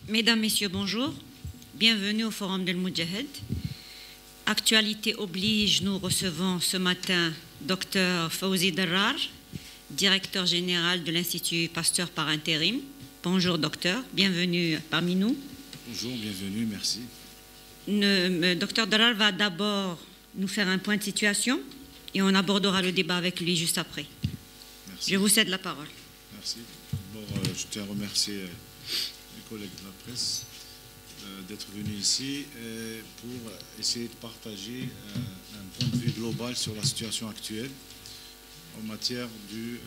Mesdames, Messieurs, bonjour. Bienvenue au Forum del Moudjahid. Actualité oblige, nous recevons ce matin Dr Fawzi Darrar, directeur général de l'Institut Pasteur par intérim. Bonjour docteur, bienvenue parmi nous. Bonjour, bienvenue, merci. Dr Darrar va d'abord nous faire un point de situation et on abordera le débat avec lui juste après. Merci. Je vous cède la parole. Merci. Je tiens à remercier mes collègues de la presse d'être venus ici pour essayer de partager un point de vue global sur la situation actuelle en matière du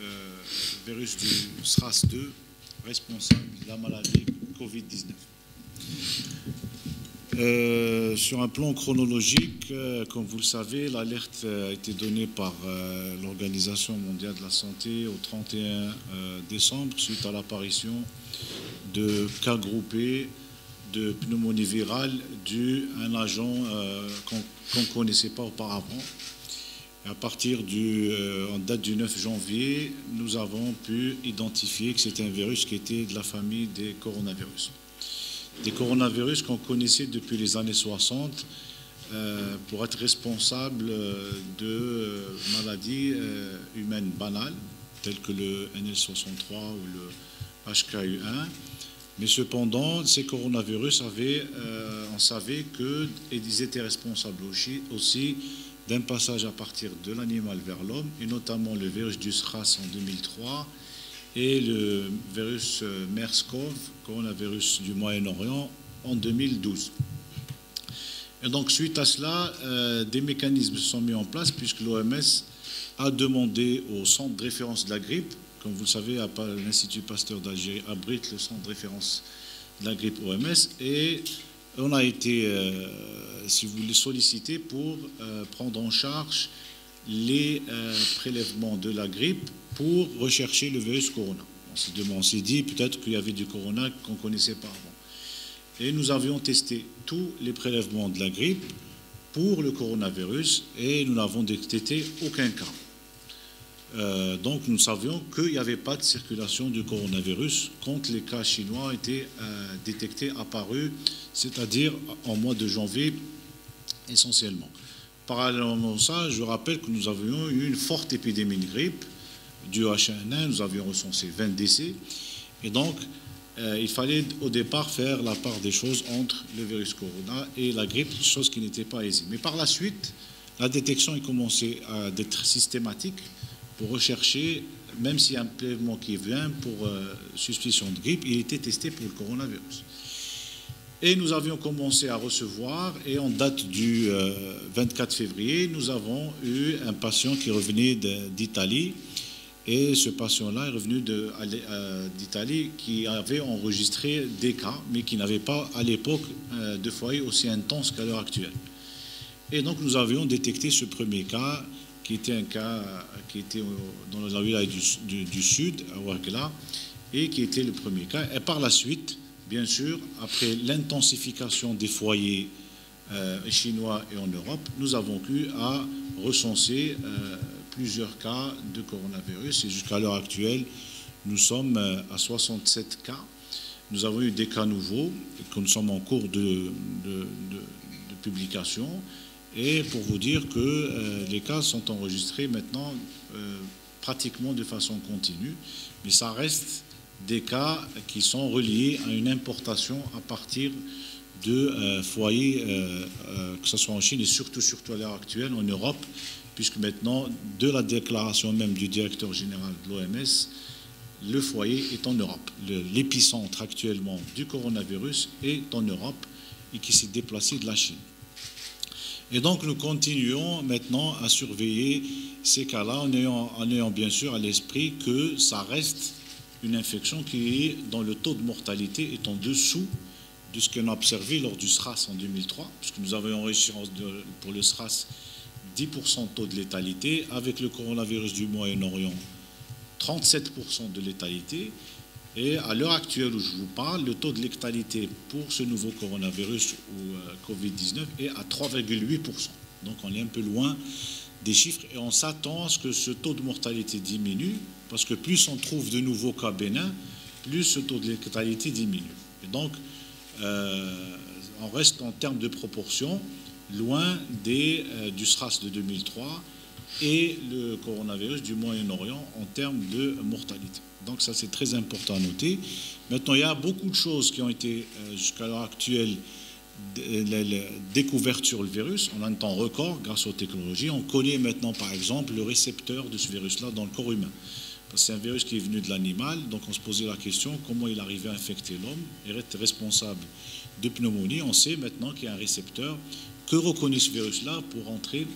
virus du SRAS-2 responsable de la maladie Covid-19. Sur un plan chronologique, comme vous le savez, l'alerte a été donnée par l'Organisation mondiale de la santé au 31 décembre suite à l'apparition de cas groupés de pneumonie virale due à un agent qu'on ne connaissait pas auparavant. À partir en date du 9 janvier, nous avons pu identifier que c'était un virus qui était de la famille des coronavirus. Des coronavirus qu'on connaissait depuis les années 60 pour être responsables de maladies humaines banales, telles que le NL63 ou le HKU1. Mais cependant, ces coronavirus on savait qu'ils étaient responsables aussi d'un passage à partir de l'animal vers l'homme, et notamment le virus du SRAS en 2003 et le virus MERS-CoV, coronavirus du Moyen-Orient, en 2012. Et donc, suite à cela, des mécanismes se sont mis en place puisque l'OMS a demandé au centre de référence de la grippe, comme vous le savez, l'Institut Pasteur d'Algérie abrite le centre de référence de la grippe OMS, et on a été, si vous voulez, sollicité pour prendre en charge les prélèvements de la grippe pour rechercher le virus corona. On s'est dit peut-être qu'il y avait du corona qu'on ne connaissait pas avant. Et nous avions testé tous les prélèvements de la grippe pour le coronavirus et nous n'avons détecté aucun cas. Donc nous savions qu'il n'y avait pas de circulation du coronavirus quand les cas chinois étaient détectés, apparus, c'est-à-dire en mois de janvier essentiellement. Parallèlement à ça, je rappelle que nous avions eu une forte épidémie de grippe du H1N1, nous avions recensé 20 décès, et donc il fallait au départ faire la part des choses entre le virus corona et la grippe, chose qui n'était pas aisée. Mais par la suite, la détection a commencé à être systématique pour rechercher, même s'il y a un prélèvement qui vient pour suspicion de grippe, il était testé pour le coronavirus. Et nous avions commencé à recevoir, et en date du 24 février, nous avons eu un patient qui revenait d'Italie, et ce patient-là est revenu d'Italie qui avait enregistré des cas, mais qui n'avait pas à l'époque de foyer aussi intense qu'à l'heure actuelle. Et donc nous avions détecté ce premier cas, qui était un cas qui était dans la wilaya du sud, à Ouargla, et qui était le premier cas. Et par la suite, bien sûr, après l'intensification des foyers chinois et en Europe, nous avons pu recenser plusieurs cas de coronavirus. Et jusqu'à l'heure actuelle, nous sommes à 67 cas. Nous avons eu des cas nouveaux, que nous sommes en cours de publication. Et pour vous dire que les cas sont enregistrés maintenant pratiquement de façon continue. Mais ça reste des cas qui sont reliés à une importation à partir de foyers, que ce soit en Chine et surtout à l'heure actuelle en Europe, puisque maintenant, de la déclaration même du directeur général de l'OMS, le foyer est en Europe. L'épicentre actuellement du coronavirus est en Europe et qui s'est déplacé de la Chine. Et donc nous continuons maintenant à surveiller ces cas-là en ayant bien sûr à l'esprit que ça reste une infection qui est dans le taux de mortalité est en dessous de ce qu'on a observé lors du SRAS en 2003, puisque nous avions réussi pour le SRAS 10% de taux de létalité, avec le coronavirus du Moyen-Orient 37% de létalité, et à l'heure actuelle où je vous parle, le taux de létalité pour ce nouveau coronavirus ou Covid-19 est à 3,8%. Donc on est un peu loin des chiffres et on s'attend à ce que ce taux de mortalité diminue, parce que plus on trouve de nouveaux cas bénins, plus ce taux de létalité diminue. Et donc on reste en termes de proportion loin du SRAS de 2003 et le coronavirus du Moyen-Orient en termes de mortalité. Donc ça, c'est très important à noter. Maintenant, il y a beaucoup de choses qui ont été, jusqu'à l'heure actuelle, découvertes sur le virus en un temps record grâce aux technologies. On connaît maintenant, par exemple, le récepteur de ce virus-là dans le corps humain. Parce que c'est un virus qui est venu de l'animal, donc on se posait la question comment il arrivait à infecter l'homme et être responsable de pneumonie. On sait maintenant qu'il y a un récepteur que reconnaît ce virus-là pour entrer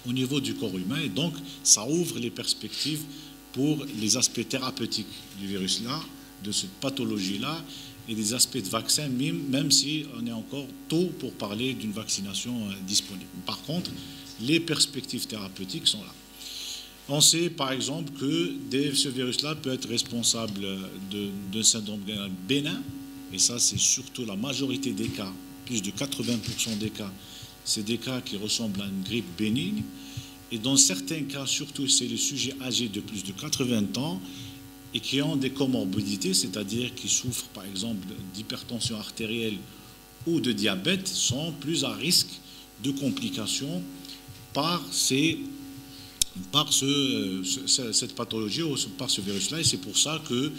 au niveau du corps humain. Et donc, ça ouvre les perspectives pour les aspects thérapeutiques du virus-là, de cette pathologie-là, et des aspects de vaccin, même si on est encore tôt pour parler d'une vaccination disponible. Par contre, les perspectives thérapeutiques sont là. On sait, par exemple, que ce virus-là peut être responsable d'un syndrome bénin, et ça, c'est surtout la majorité des cas, plus de 80% des cas, c'est des cas qui ressemblent à une grippe bénigne. Et dans certains cas, surtout, c'est les sujets âgés de plus de 80 ans et qui ont des comorbidités, c'est-à-dire qui souffrent, par exemple, d'hypertension artérielle ou de diabète, sont plus à risque de complications par cette pathologie ou par ce virus-là. Et c'est pour ça que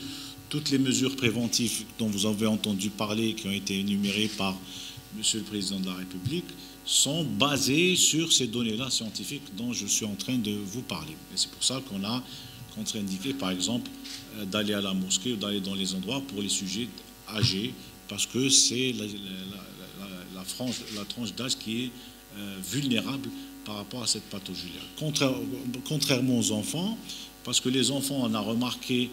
toutes les mesures préventives dont vous avez entendu parler, qui ont été énumérées par Monsieur le Président de la République, sont basées sur ces données-là scientifiques dont je suis en train de vous parler. Et c'est pour ça qu'on a contre-indiqué, par exemple, d'aller à la mosquée ou d'aller dans les endroits pour les sujets âgés, parce que c'est la tranche d'âge qui est vulnérable par rapport à cette pathologie-là. Contrairement aux enfants, parce que les enfants, on a remarqué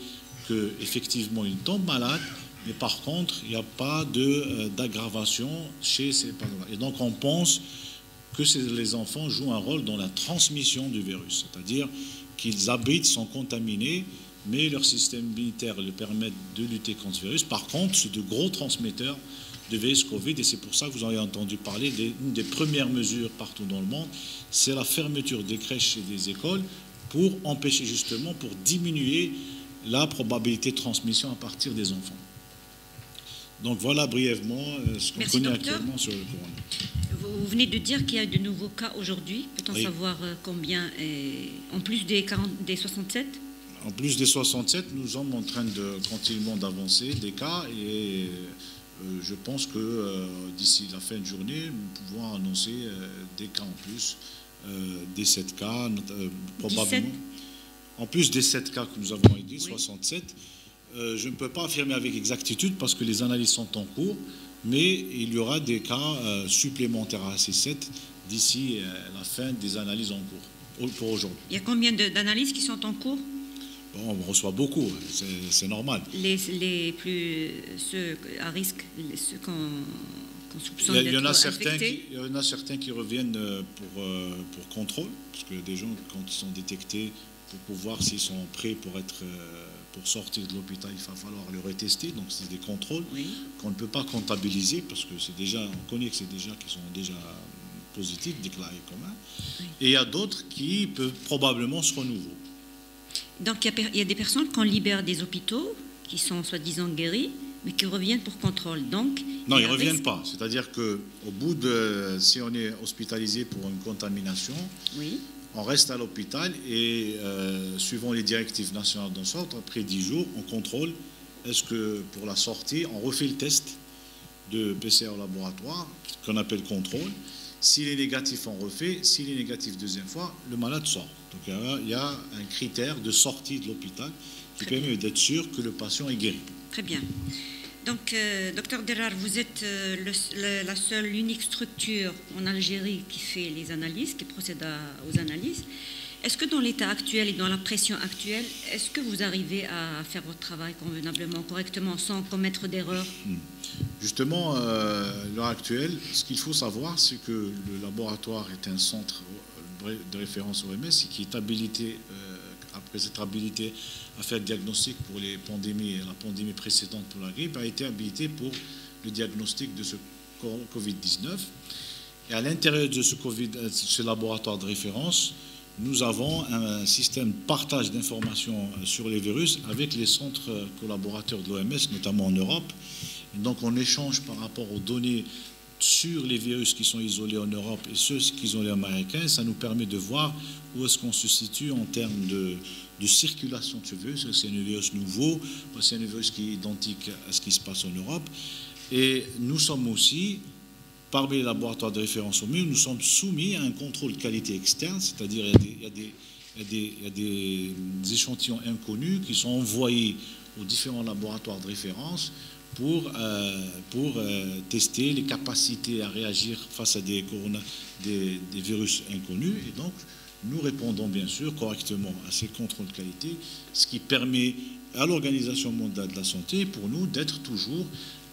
qu'effectivement, ils tombent malades, mais par contre, il n'y a pas d'aggravation chez ces patients. Et donc, on pense que les enfants jouent un rôle dans la transmission du virus, c'est-à-dire qu'ils habitent, sont contaminés, mais leur système immunitaire leur permet de lutter contre ce virus. Par contre, c'est de gros transmetteurs de virus Covid, et c'est pour ça que vous avez entendu parler d'une des premières mesures partout dans le monde, c'est la fermeture des crèches et des écoles pour empêcher justement, pour diminuer la probabilité de transmission à partir des enfants. Donc voilà brièvement ce qu'on connaît actuellement sur le corona. Vous venez de dire qu'il y a de nouveaux cas aujourd'hui. Peut-on savoir combien, en plus des 67 ? En plus des 67, nous sommes en train de continuellement d'avancer des cas et je pense que d'ici la fin de journée, nous pouvons annoncer des cas en plus, des 7 cas, probablement. 17 en plus des 7 cas que nous avons dit, oui. 67. Je ne peux pas affirmer avec exactitude parce que les analyses sont en cours, mais il y aura des cas supplémentaires à ces 7 d'ici la fin des analyses en cours pour aujourd'hui. Il y a combien d'analyses qui sont en cours ? Bon, on reçoit beaucoup, c'est normal. Ceux à risque, ceux qu'on soupçonne d'être infectés. Il y en a certains qui reviennent pour contrôle, parce que des gens, quand ils sont détectés, pour voir s'ils sont prêts pour sortir de l'hôpital, il va falloir le retester. Donc, c'est des contrôles qu'on ne peut pas comptabiliser parce que on connaît que c'est déjà qui sont déjà positifs, déclarés communs. Oui. Et il y a d'autres qui peuvent probablement se renouveler. Donc, il y a des personnes qu'on libère des hôpitaux qui sont soi-disant guéris, mais qui reviennent pour contrôle. Donc, non, ils ne reviennent pas. C'est-à-dire qu'au bout si on est hospitalisé pour une contamination, on reste à l'hôpital et suivant les directives nationales d'en sorte, après 10 jours, on contrôle. Est-ce que pour la sortie, on refait le test de PCR au laboratoire, qu'on appelle contrôle. S'il est négatif, on refait. S'il est négatif deuxième fois, le malade sort. Donc il y a un critère de sortie de l'hôpital qui permet d'être sûr que le patient est guéri. Très bien. Donc, docteur Derrar, vous êtes l'unique structure en Algérie qui fait les analyses, qui procède aux analyses. Est-ce que dans l'état actuel et dans la pression actuelle, est-ce que vous arrivez à faire votre travail convenablement, correctement, sans commettre d'erreurs ? Justement, à l'heure actuelle, ce qu'il faut savoir, c'est que le laboratoire est un centre de référence OMS et qui est habilité, après être habilité à faire le diagnostic pour les pandémies, la pandémie précédente pour la grippe, a été habilité pour le diagnostic de ce Covid-19. Et à l'intérieur de ce laboratoire de référence, nous avons un système de partage d'informations sur les virus avec les centres collaborateurs de l'OMS, notamment en Europe. Et donc on échange par rapport aux données sur les virus qui sont isolés en Europe et ceux qui sont isolés américains. Ça nous permet de voir où est-ce qu'on se situe en termes de circulation de ce virus. Est-ce que c'est un virus nouveau ou c'est un virus qui est identique à ce qui se passe en Europe? Et nous sommes aussi, parmi les laboratoires de référence au mieux, nous sommes soumis à un contrôle qualité externe, c'est-à-dire il y a des échantillons inconnus qui sont envoyés aux différents laboratoires de référence pour tester les capacités à réagir face à des virus inconnus. Et donc, nous répondons bien sûr correctement à ces contrôles de qualité, ce qui permet à l'Organisation mondiale de la santé, pour nous, d'être toujours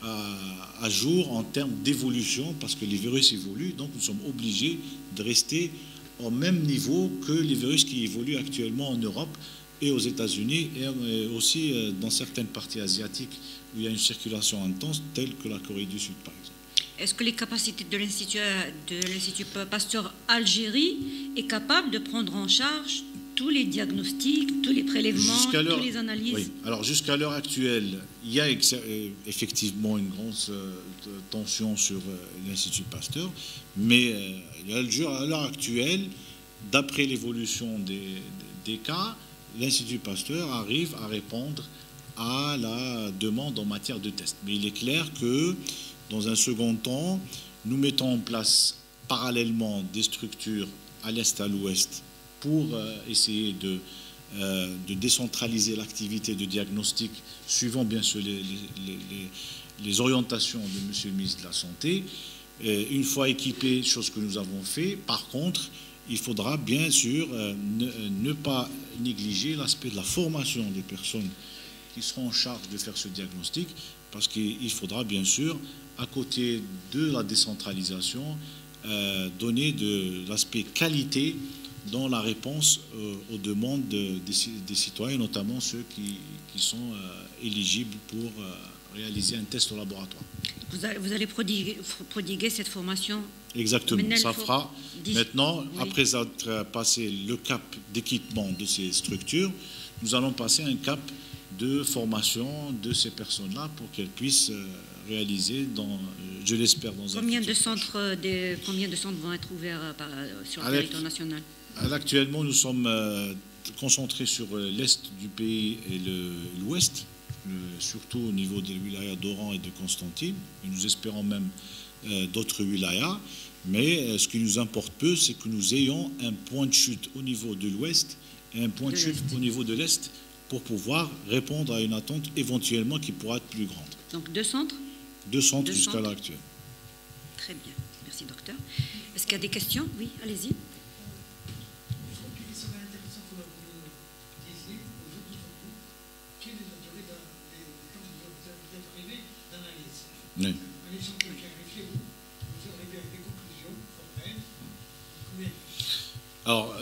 à jour en termes d'évolution, parce que les virus évoluent, donc nous sommes obligés de rester au même niveau que les virus qui évoluent actuellement en Europe et aux États-Unis, et aussi dans certaines parties asiatiques où il y a une circulation intense, telle que la Corée du Sud, par exemple. Est-ce que les capacités de l'Institut Pasteur Algérie est capable de prendre en charge tous les diagnostics, tous les prélèvements, toutes les analyses? Oui. Alors jusqu'à l'heure actuelle, il y a effectivement une grande tension sur l'Institut Pasteur, mais à l'heure actuelle, d'après l'évolution des cas, l'Institut Pasteur arrive à répondre à la demande en matière de tests. Mais il est clair que, dans un second temps, nous mettons en place parallèlement des structures à l'est, à l'ouest, pour essayer de décentraliser l'activité de diagnostic, suivant bien sûr les orientations de Monsieur le ministre de la Santé. Une fois équipés, chose que nous avons fait, par contre, il faudra bien sûr ne pas négliger l'aspect de la formation des personnes qui seront en charge de faire ce diagnostic, parce qu'il faudra bien sûr, à côté de la décentralisation, donner de l'aspect qualité dans la réponse aux demandes des citoyens, notamment ceux qui sont éligibles pour réaliser un test au laboratoire. Vous allez prodiguer cette formation? Exactement, ça fera. Maintenant, oui. Après avoir passé le cap d'équipement de ces structures, nous allons passer un cap de formation de ces personnes-là pour qu'elles puissent réaliser, je l'espère, dans un Combien de centres vont être ouverts sur le territoire national? Actuellement, nous sommes concentrés sur l'est du pays et l'ouest, surtout au niveau des wilayas d'Oran et de Constantine. Et nous espérons même d'autres wilayas. Mais ce qui nous importe peu, c'est que nous ayons un point de chute au niveau de l'ouest et un point de chute au niveau de l'est pour pouvoir répondre à une attente éventuellement qui pourra être plus grande. Donc 2 centres? 2 centres jusqu'à l'heure actuelle. Très bien. Merci, docteur. Est-ce qu'il y a des questions? Oui, allez-y. Oui. Alors,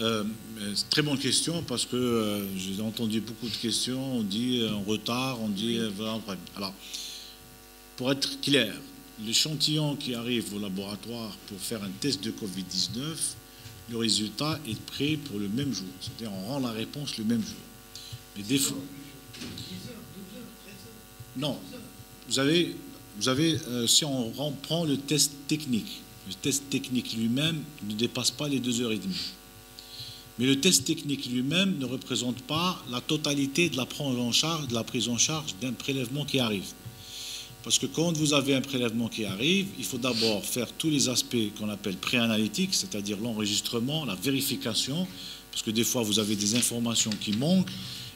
très bonne question, parce que j'ai entendu beaucoup de questions, on dit en retard, on dit voilà. Alors, pour être clair, l'échantillon qui arrive au laboratoire pour faire un test de Covid-19, le résultat est prêt pour le même jour, c'est-à-dire on rend la réponse le même jour. Mais des fois, non, vous avez si on prend le test technique lui-même ne dépasse pas les 2h30. Mais le test technique lui-même ne représente pas la totalité de la prise en charge d'un prélèvement qui arrive. Parce que quand vous avez un prélèvement qui arrive, il faut d'abord faire tous les aspects qu'on appelle préanalytiques, c'est-à-dire l'enregistrement, la vérification, parce que des fois vous avez des informations qui manquent,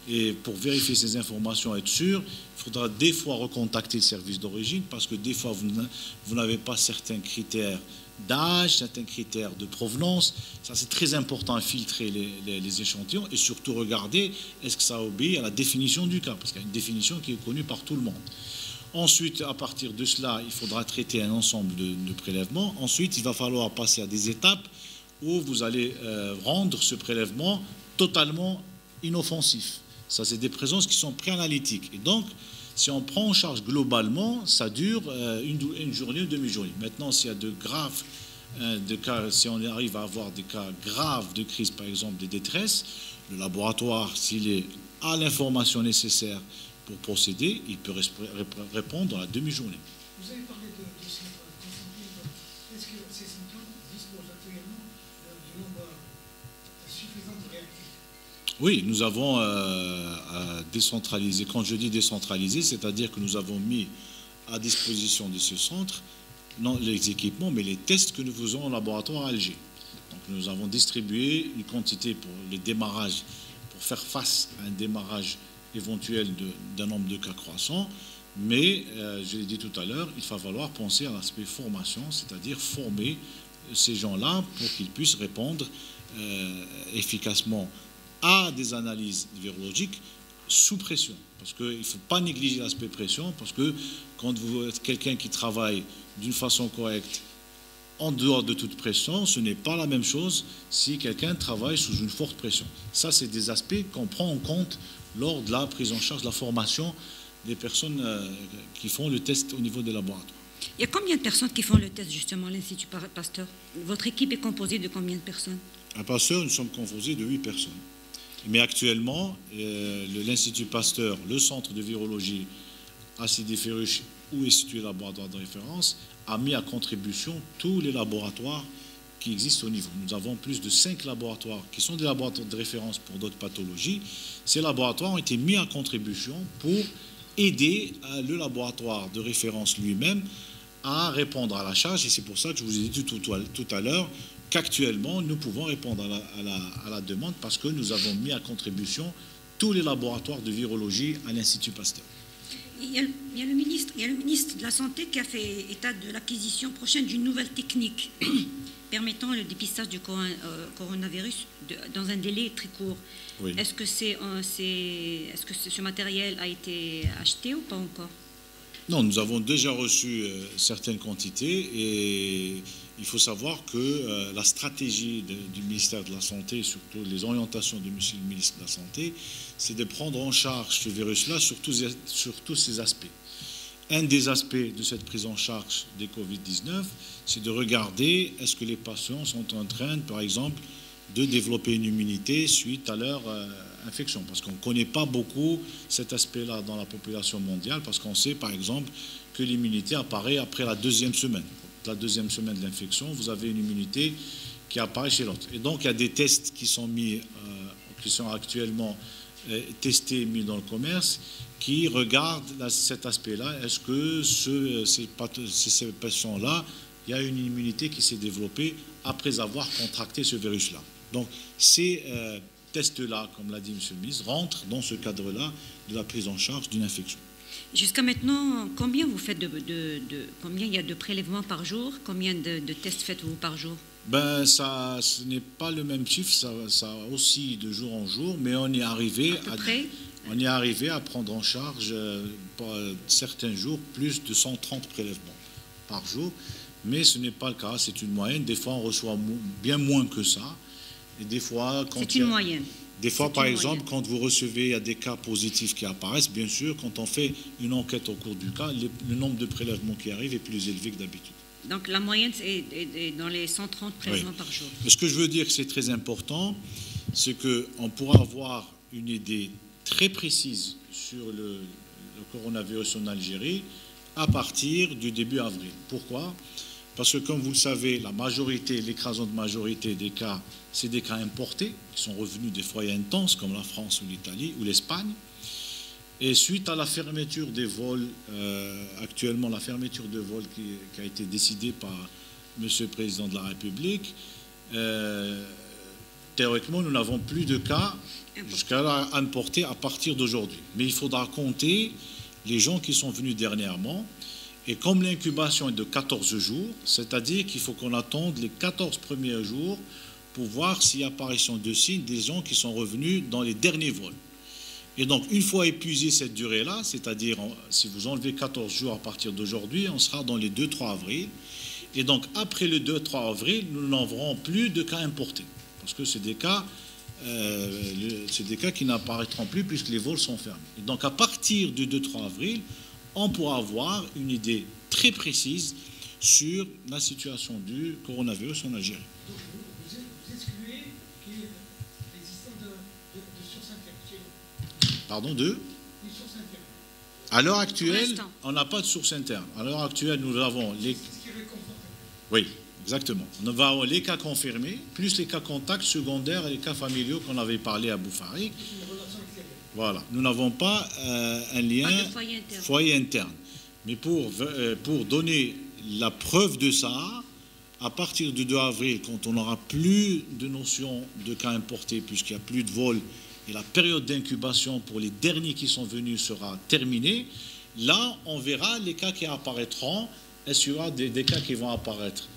et pour vérifier ces informations, être sûr, il faudra des fois recontacter le service d'origine, parce que des fois vous n'avez pas certains critères d'âge, certains critères de provenance. Ça, c'est très important à filtrer les échantillons, et surtout regarder est-ce que ça obéit à la définition du cas, parce qu'il y a une définition qui est connue par tout le monde. Ensuite, à partir de cela, il faudra traiter un ensemble de prélèvements. Ensuite, il va falloir passer à des étapes où vous allez rendre ce prélèvement totalement inoffensif. Ça, c'est des présences qui sont préanalytiques. Et donc, si on prend en charge globalement, ça dure une journée ou demi-journée. Maintenant, s'il y a de graves cas, si on arrive à avoir des cas graves de crise, par exemple, de détresse, le laboratoire, s'il a l'information nécessaire pour procéder, il peut répondre dans la demi-journée. Vous avez parlé de centres concentrés. Est-ce que ces centres disposent actuellement du nombre suffisant de réactifs? Oui, nous avons décentralisé. Quand je dis décentralisé, c'est-à-dire que nous avons mis à disposition de ce centre, non les équipements, mais les tests que nous faisons au laboratoire à Alger. Donc nous avons distribué une quantité pour les démarrages, pour faire face à un démarrage éventuel d'un nombre de cas croissant. Mais, je l'ai dit tout à l'heure, il va falloir penser à l'aspect formation, c'est-à-dire former ces gens-là pour qu'ils puissent répondre efficacement à des analyses virologiques sous pression. Parce qu'il ne faut pas négliger l'aspect pression, parce que quand vous êtes quelqu'un qui travaille d'une façon correcte, en dehors de toute pression, ce n'est pas la même chose si quelqu'un travaille sous une forte pression. Ça, c'est des aspects qu'on prend en compte lors de la prise en charge, de la formation des personnes qui font le test au niveau des laboratoires. Il y a combien de personnes qui font le test, justement, à l'Institut Pasteur? Votre équipe est composée de combien de personnes? À Pasteur, nous sommes composés de 8 personnes. Mais actuellement, l'Institut Pasteur, le centre de virologie à Sidi Ferruch, où est situé le laboratoire de référence, a mis à contribution tous les laboratoires qui existent au niveau. Nous avons plus de 5 laboratoires qui sont des laboratoires de référence pour d'autres pathologies. Ces laboratoires ont été mis à contribution pour aider le laboratoire de référence lui-même à répondre à la charge. Et c'est pour ça que je vous ai dit tout à l'heure qu'actuellement, nous pouvons répondre à la demande parce que nous avons mis à contribution tous les laboratoires de virologie à l'Institut Pasteur. Il y a le ministre de la Santé qui a fait état de l'acquisition prochaine d'une nouvelle technique permettant le dépistage du coronavirus dans un délai très court. Oui. Est-ce que ce matériel a été acheté ou pas encore? Non, nous avons déjà reçu certaines quantités et il faut savoir que la stratégie du ministère de la Santé, surtout les orientations de monsieur le ministre de la Santé, c'est de prendre en charge ce virus-là sur tous ses aspects. Un des aspects de cette prise en charge des Covid-19, c'est de regarder est-ce que les patients sont en train, par exemple, de développer une immunité suite à leur infection. Parce qu'on ne connaît pas beaucoup cet aspect-là dans la population mondiale, parce qu'on sait, par exemple, que l'immunité apparaît après la deuxième semaine. La deuxième semaine de l'infection, vous avez une immunité qui apparaît chez l'autre. Et donc, il y a des tests qui sont actuellement testés et mis dans le commerce, qui regardent cet aspect-là. Est-ce que ces patients-là, il y a une immunité qui s'est développée après avoir contracté ce virus-là? Donc, ces tests-là, comme l'a dit M. le ministre, rentrent dans ce cadre-là de la prise en charge d'une infection. Jusqu'à maintenant, combien vous faites combien il y a de prélèvements par jour? Combien de tests faites-vous par jour? Ben, ce n'est pas le même chiffre, ça aussi de jour en jour, mais on est arrivé à prendre en charge certains jours plus de 130 prélèvements par jour, mais ce n'est pas le cas, c'est une moyenne. Des fois, on reçoit bien moins que ça. Et des fois, c'est une moyenne. Des fois, par exemple, quand vous recevez, il y a des cas positifs qui apparaissent, bien sûr, quand on fait une enquête au cours du cas, le nombre de prélèvements qui arrivent est plus élevé que d'habitude. Donc la moyenne est dans les 130 prélèvements par jour. Ce que je veux dire que c'est très important, c'est qu'on pourra avoir une idée très précise sur le coronavirus en Algérie à partir du début avril. Pourquoi ? Parce que, comme vous le savez, l'écrasante majorité des cas, c'est des cas importés, qui sont revenus des foyers intenses, comme la France ou l'Italie ou l'Espagne. Et suite à la fermeture des vols, actuellement la fermeture de vols qui a été décidée par M. le Président de la République, théoriquement, nous n'avons plus de cas jusqu'à là importés à partir d'aujourd'hui. Mais il faudra compter les gens qui sont venus dernièrement. Et comme l'incubation est de 14 jours, c'est-à-dire qu'il faut qu'on attende les 14 premiers jours pour voir s'il y a apparition de signes des gens qui sont revenus dans les derniers vols. Et donc, une fois épuisée cette durée-là, c'est-à-dire si vous enlevez 14 jours à partir d'aujourd'hui, on sera dans les 2-3 avril. Et donc, après le 2-3 avril, nous n'aurons plus de cas importés. Parce que c'est des cas qui n'apparaîtront plus puisque les vols sont fermés. Et donc, à partir du 2-3 avril, on pourra avoir une idée très précise sur la situation du coronavirus en Algérie. Donc, vous excluez qu'il y ait l'existence de sources internes chez nous. Pardon, de Une source interne. À l'heure actuelle, l'instant. on n'a pas de source interne. À l'heure actuelle, nous avons les... Oui, exactement. Nous avons les cas confirmés, plus les cas contacts secondaires et les cas familiaux qu'on avait parlé à Boufarik. Voilà. Nous n'avons pas un lien Pas de foyer interne. Mais pour donner la preuve de ça, à partir du 2 avril, quand on n'aura plus de notion de cas importés, puisqu'il n'y a plus de vol, et la période d'incubation pour les derniers qui sont venus sera terminée, là, on verra les cas qui apparaîtront. Est-ce qu'il y aura des cas qui vont apparaître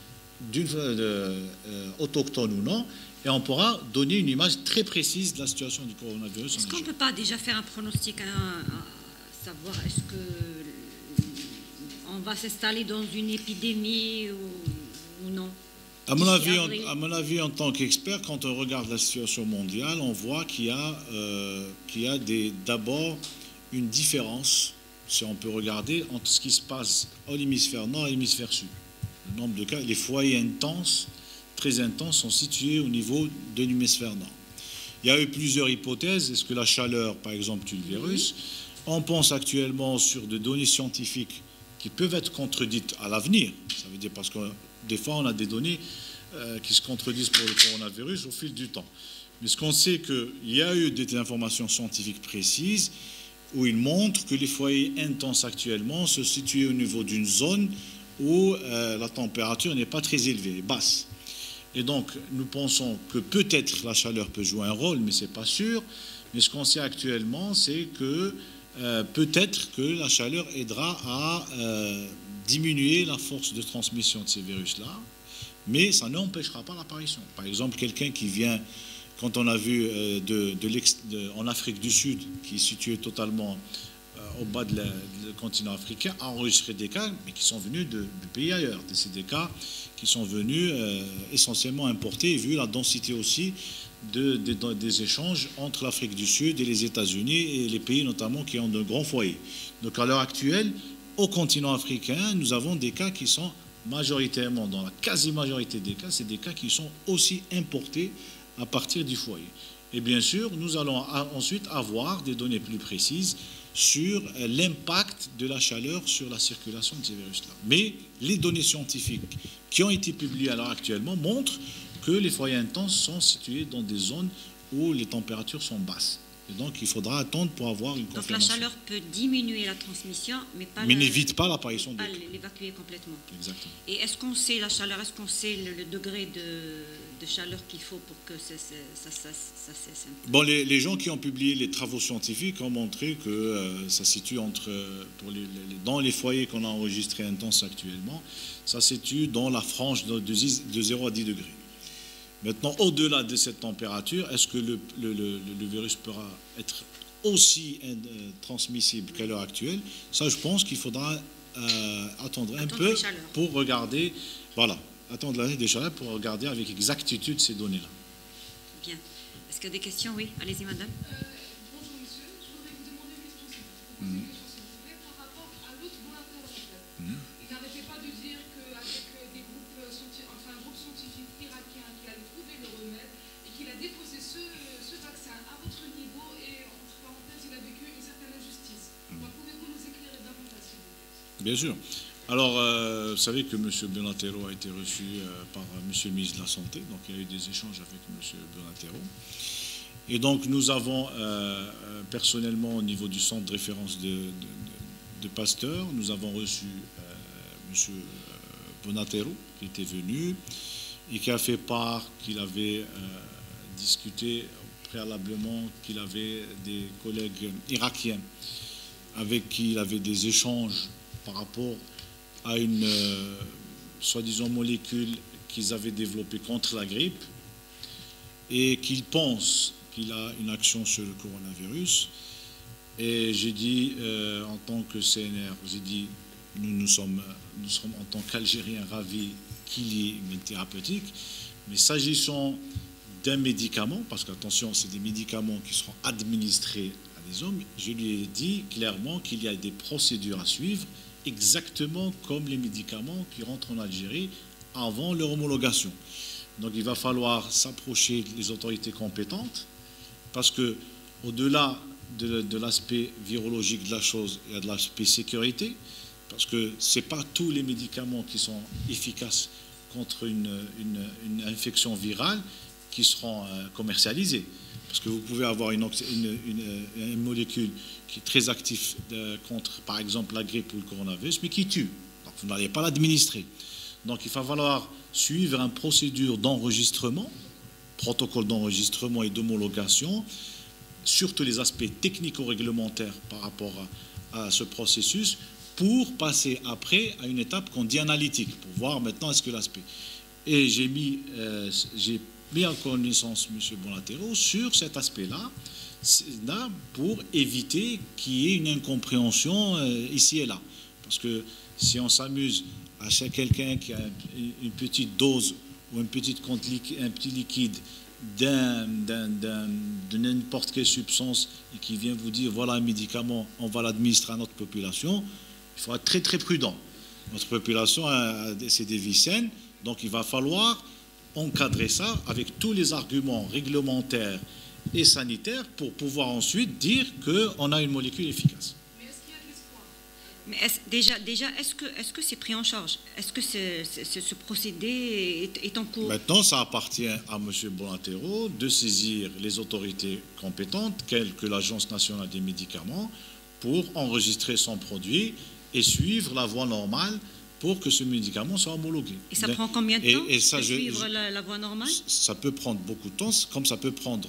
autochtones ou non, et on pourra donner une image très précise de la situation du coronavirus. Est-ce qu'on ne peut pas déjà faire un pronostic, à savoir est-ce que on va s'installer dans une épidémie ou non? À mon avis, en tant qu'expert, quand on regarde la situation mondiale, on voit qu'il y a d'abord une différence, si on peut regarder, entre ce qui se passe à l'hémisphère nord et l'hémisphère sud. Le nombre de cas, les foyers intenses, très intenses, sont situés au niveau de l'hémisphère nord. Il y a eu plusieurs hypothèses. Est-ce que la chaleur, par exemple, tue le virus? On pense actuellement sur des données scientifiques qui peuvent être contredites à l'avenir. Ça veut dire parce que des fois, on a des données qui se contredisent pour le coronavirus au fil du temps. Mais ce qu'on sait, qu'il y a eu des informations scientifiques précises où ils montrent que les foyers intenses actuellement se situent au niveau d'une zone où la température n'est pas très élevée, basse. Et donc, nous pensons que peut-être la chaleur peut jouer un rôle, mais ce n'est pas sûr. Mais ce qu'on sait actuellement, c'est que peut-être que la chaleur aidera à diminuer la force de transmission de ces virus-là, mais ça n'empêchera pas l'apparition. Par exemple, quelqu'un qui vient, quand on a vu en Afrique du Sud, qui est situé totalement au bas du continent africain, a enregistré des cas, mais qui sont venus de pays ailleurs. C'est des cas qui sont venus essentiellement importés, vu la densité aussi des échanges entre l'Afrique du Sud et les États-Unis et les pays notamment qui ont de grands foyers. Donc à l'heure actuelle, au continent africain, nous avons des cas qui sont majoritairement, dans la quasi-majorité des cas, c'est des cas qui sont aussi importés à partir du foyer. Et bien sûr, nous allons ensuite avoir des données plus précises sur l'impact de la chaleur sur la circulation de ces virus-là. Mais les données scientifiques qui ont été publiées à l'heure actuellement montrent que les foyers intenses sont situés dans des zones où les températures sont basses. Et donc, il faudra attendre pour avoir une confirmation. Donc, la chaleur peut diminuer la transmission, mais n'évite pas l'apparition de cas. L'évacuer complètement. Exactement. Et est-ce qu'on sait la chaleur, est-ce qu'on sait le degré de chaleur qu'il faut pour que ça cesse? Bon, les gens qui ont publié les travaux scientifiques ont montré que ça situe dans les foyers qu'on a enregistrés intenses actuellement, ça situe dans la frange de 0 à 10 degrés. Maintenant, au-delà de cette température, est-ce que le virus pourra être aussi transmissible qu'à l'heure actuelle? Ça, je pense qu'il faudra attendre un peu pour regarder, voilà, attendre l'année des chaleurs pour regarder avec exactitude ces données-là. Bien. Est-ce qu'il y a des questions? Oui, allez-y, madame. Bonjour, monsieur. Je voudrais vous demander une question, s'il vous plaît, par rapport à l'autre volontaire en fait. Il n'arrêtait pas de dire qu'avec des groupes un groupe scientifique irakien qui allait trouver le remède et qu'il a déposé ce vaccin à votre niveau et, entre parenthèses, il a vécu une certaine injustice. Pouvez-vous nous éclairer davantage, s'il vous plaît? Bien sûr. Alors, vous savez que M. Bonatero a été reçu par M. le ministre de la Santé, donc il y a eu des échanges avec M. Bonatero. Et donc, nous avons personnellement, au niveau du centre de référence de Pasteur, nous avons reçu M. Bonatero, qui était venu et qui a fait part qu'il avait discuté préalablement, qu'il avait des collègues irakiens avec qui il avait des échanges par rapport à une soi-disant molécule qu'ils avaient développée contre la grippe et qu'ils pensent qu'il a une action sur le coronavirus. Et j'ai dit, en tant que CNR, j'ai dit, nous sommes en tant qu'Algériens ravis qu'il y ait une thérapeutique, mais s'agissant d'un médicament, parce qu'attention, c'est des médicaments qui seront administrés à des hommes, je lui ai dit clairement qu'il y a des procédures à suivre, exactement comme les médicaments qui rentrent en Algérie avant leur homologation. Donc il va falloir s'approcher des autorités compétentes, parce que au-delà de l'aspect virologique de la chose, il y a de l'aspect sécurité, parce que ce n'est pas tous les médicaments qui sont efficaces contre une infection virale qui seront commercialisés. Parce que vous pouvez avoir une molécule qui est très active contre, par exemple, la grippe ou le coronavirus, mais qui tue. Donc vous n'allez pas l'administrer. Donc il va falloir suivre une procédure d'enregistrement, protocole d'enregistrement et d'homologation, surtout les aspects technico-réglementaires par rapport à ce processus, pour passer après à une étape qu'on dit analytique, pour voir maintenant est-ce que l'aspect. Et j'ai mis en connaissance M. Bonaterro sur cet aspect-là, pour éviter qu'il y ait une incompréhension ici et là. Parce que si on s'amuse à chaque quelqu'un qui a une petite dose ou un petit liquide de n'importe quelle substance et qui vient vous dire voilà un médicament, on va l'administrer à notre population, il faut être très très prudent. Notre population, c'est des vies saines, donc il va falloir encadrer ça avec tous les arguments réglementaires et sanitaires pour pouvoir ensuite dire qu'on a une molécule efficace. Mais est-ce qu'il y a de l'espoir? Mais déjà, est-ce que c'est pris en charge? Est-ce que ce procédé est en cours? Maintenant, ça appartient à M. Bonaterro de saisir les autorités compétentes, telles que l'Agence nationale des médicaments, pour enregistrer son produit et suivre la voie normale pour que ce médicament soit homologué. Et ça prend combien de temps de suivre la voie normale? Ça peut prendre beaucoup de temps, comme ça peut prendre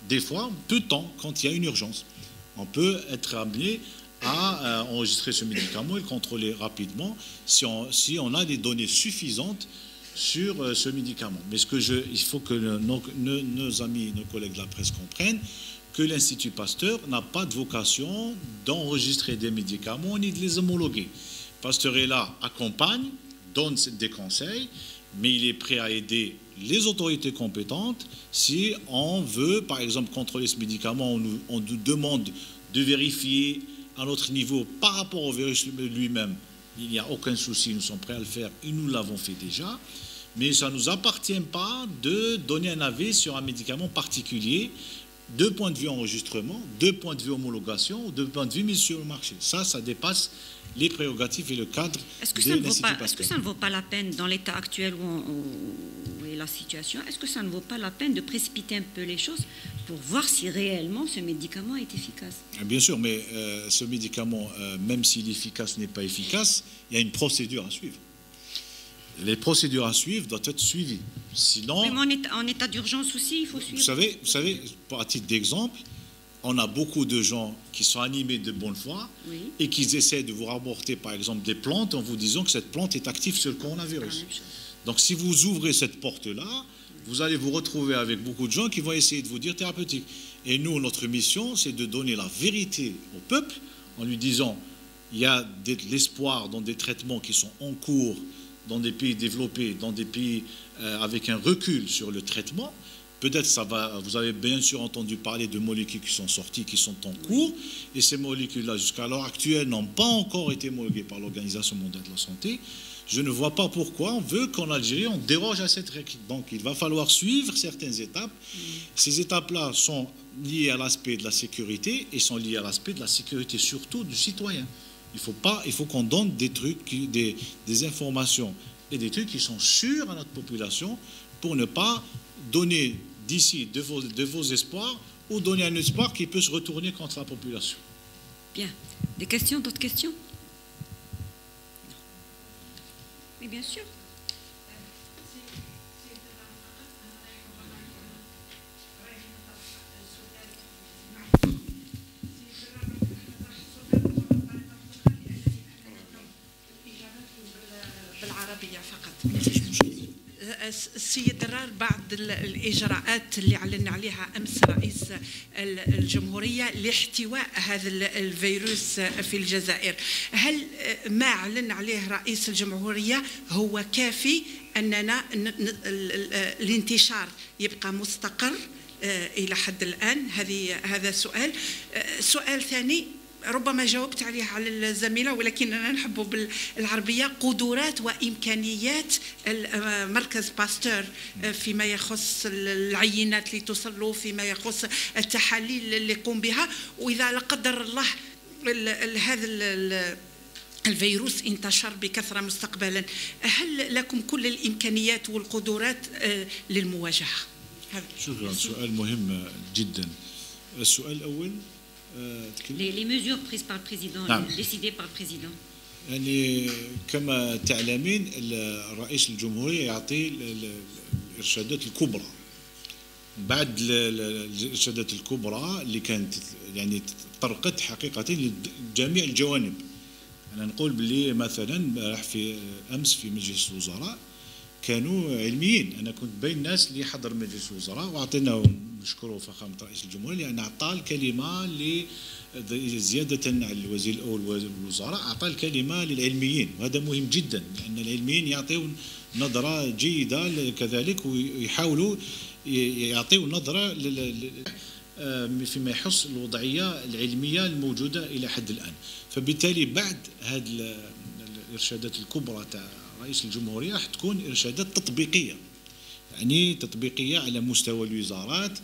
des fois peu de temps quand il y a une urgence. On peut être amené à enregistrer ce médicament et le contrôler rapidement si on a des données suffisantes sur ce médicament. Mais il faut que nos amis, nos collègues de la presse comprennent que l'Institut Pasteur n'a pas de vocation d'enregistrer des médicaments ni de les homologuer. Pasteur est là, accompagne, donne des conseils, mais il est prêt à aider les autorités compétentes si on veut, par exemple, contrôler ce médicament, on nous demande de vérifier à notre niveau par rapport au virus lui-même. Il n'y a aucun souci, nous sommes prêts à le faire et nous l'avons fait déjà. Mais ça ne nous appartient pas de donner un avis sur un médicament particulier, deux points de vue enregistrement, deux points de vue homologation, deux points de vue mise sur le marché. Ça dépasse les prérogatives et le cadre de l'Institut Pasteur. Est-ce que ça ne vaut pas la peine, dans l'état actuel où est la situation, est-ce que ça ne vaut pas la peine de précipiter un peu les choses pour voir si réellement ce médicament est efficace? Bien sûr, mais ce médicament, même s'il est efficace ou n'est pas efficace, il y a une procédure à suivre. Les procédures à suivre doivent être suivies. Sinon, même en état d'urgence aussi, il faut suivre. Vous savez, à titre d'exemple, on a beaucoup de gens qui sont animés de bonne foi et qui essaient de vous rapporter, par exemple, des plantes en vous disant que cette plante est active sur le coronavirus. Donc, si vous ouvrez cette porte-là, vous allez vous retrouver avec beaucoup de gens qui vont essayer de vous dire thérapeutique. Et nous, notre mission, c'est de donner la vérité au peuple en lui disant il y a de l'espoir dans des traitements qui sont en cours dans des pays développés, dans des pays avec un recul sur le traitement. Peut-être vous avez bien sûr entendu parler de molécules qui sont sorties, qui sont en cours, et ces molécules-là, jusqu'à l'heure actuelle, n'ont pas encore été homologuées par l'Organisation mondiale de la santé. Je ne vois pas pourquoi on veut qu'en Algérie, on déroge à cette règle. Donc, il va falloir suivre certaines étapes. Ces étapes-là sont liées à l'aspect de la sécurité et sont liées à l'aspect de la sécurité surtout du citoyen. Il faut qu'on donne des trucs, des informations et des trucs qui sont sûrs à notre population pour ne pas donner d'ici de vos espoirs ou donner un espoir qui peut se retourner contre la population. Bien. Des questions, d'autres questions? Oui, bien sûr. السيد درار بعض الإجراءات اللي أعلن عليها أمس رئيس الجمهورية لاحتواء هذا الفيروس في الجزائر، هل ما أعلن عليه رئيس الجمهورية هو كافي أننا الانتشار يبقى مستقر إلى حد الآن؟ هذا سؤال. سؤال ثاني، ربما جاوبت عليه على الزميلة، ولكن أنا نحبه بالعربية. قدرات وإمكانيات مركز باستور فيما يخص العينات اللي توصل له، فيما يخص التحاليل اللي يقوم بها، وإذا لا قدر الله هذا الفيروس انتشر بكثرة مستقبلا، هل لكم كل الإمكانيات والقدرات للمواجهة؟ شكرا، سؤال مهم جدا. السؤال الأول les mesures prises par le président, décidées par le président. يعني كما تعلمين رئيس الجمهورية يعطي الإرشادات الكبرى. بعد الإرشادات الكبرى اللي كانت يعني طرقت حقيقة لجميع الجوانب. أنا نقول باللي مثلا راح في أمس في مجلس الوزراء كانوا علميين. أنا كنت بين الناس اللي حضر مجلس الوزراء، وأعطينا نشكره فخامة رئيس الجمهورية لأن أعطى الكلمة زيادة على الوزير الأول والوزراء، أعطى الكلمة للعلميين، وهذا مهم جدا لأن العلميين يعطيون نظرة جيدة كذلك، ويحاولوا يعطيوا نظرة فيما يخص الوضعية العلمية الموجودة إلى حد الآن. فبالتالي بعد هذه الإرشادات الكبرى تاع رئيس الجمهورية راح تكون إرشادات تطبيقية، يعني تطبيقية على مستوى الوزارات،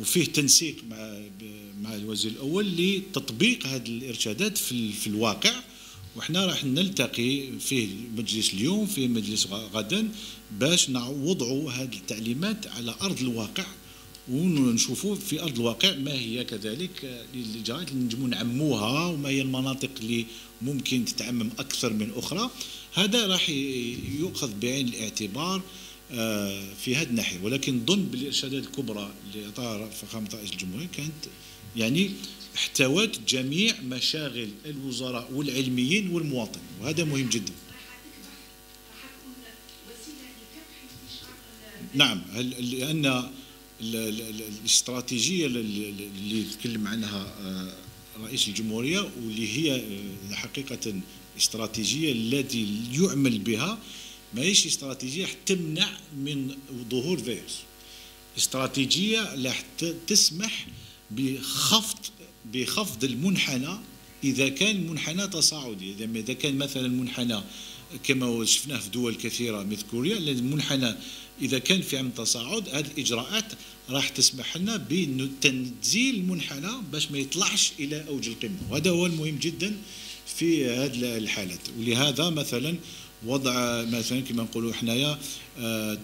وفيه تنسيق مع الوزير الأول لتطبيق هذه الإرشادات في الواقع. وإحنا راح نلتقي في مجلس اليوم، في مجلس غدا، باش نوضعوا هذه التعليمات على أرض الواقع، ونشوفوا في أرض الواقع ما هي كذلك الإجراءات اللي نجموا نعموها، وما هي المناطق اللي ممكن تتعمم أكثر من أخرى. هذا راح يؤخذ بعين الاعتبار في هذه الناحية. ولكن ضمن بالإرشادات الكبرى اللي أعطاها فخامة رئيس الجمهورية كانت يعني احتوت جميع مشاغل الوزراء والعلميين والمواطن، وهذا مهم جدا. نعم، لأن الاستراتيجية اللي تكلم عنها رئيس الجمهورية، واللي هي حقيقة استراتيجية التي يعمل بها، ما هيش استراتيجية تمنع من ظهور فيروس، استراتيجية راح تسمح بخفض المنحنى إذا كان منحنى تصاعدي. إذا كان مثلا منحنى كما شفناه في دول كثيرة مثل كوريا، المنحنى إذا كان في عم تصاعد، هذه الإجراءات راح تسمح لنا بتنزيل المنحنى باش ما يطلعش إلى أوج القمة، وهذا هو المهم جدا في هذه الحالات. ولهذا مثلا وضع مثلا كما نقولوا حنايا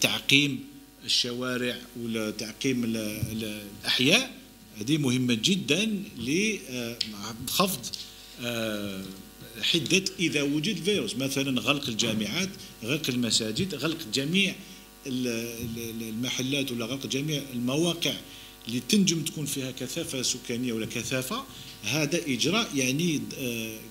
تعقيم الشوارع ولا تعقيم الأحياء، هذه مهمة جدا لخفض حدة إذا وجد فيروس، مثلا غلق الجامعات، غلق المساجد، غلق جميع المحلات، ولا غلق جميع المواقع اللي تنجم تكون فيها كثافة سكانية ولا كثافة. هذا إجراء يعني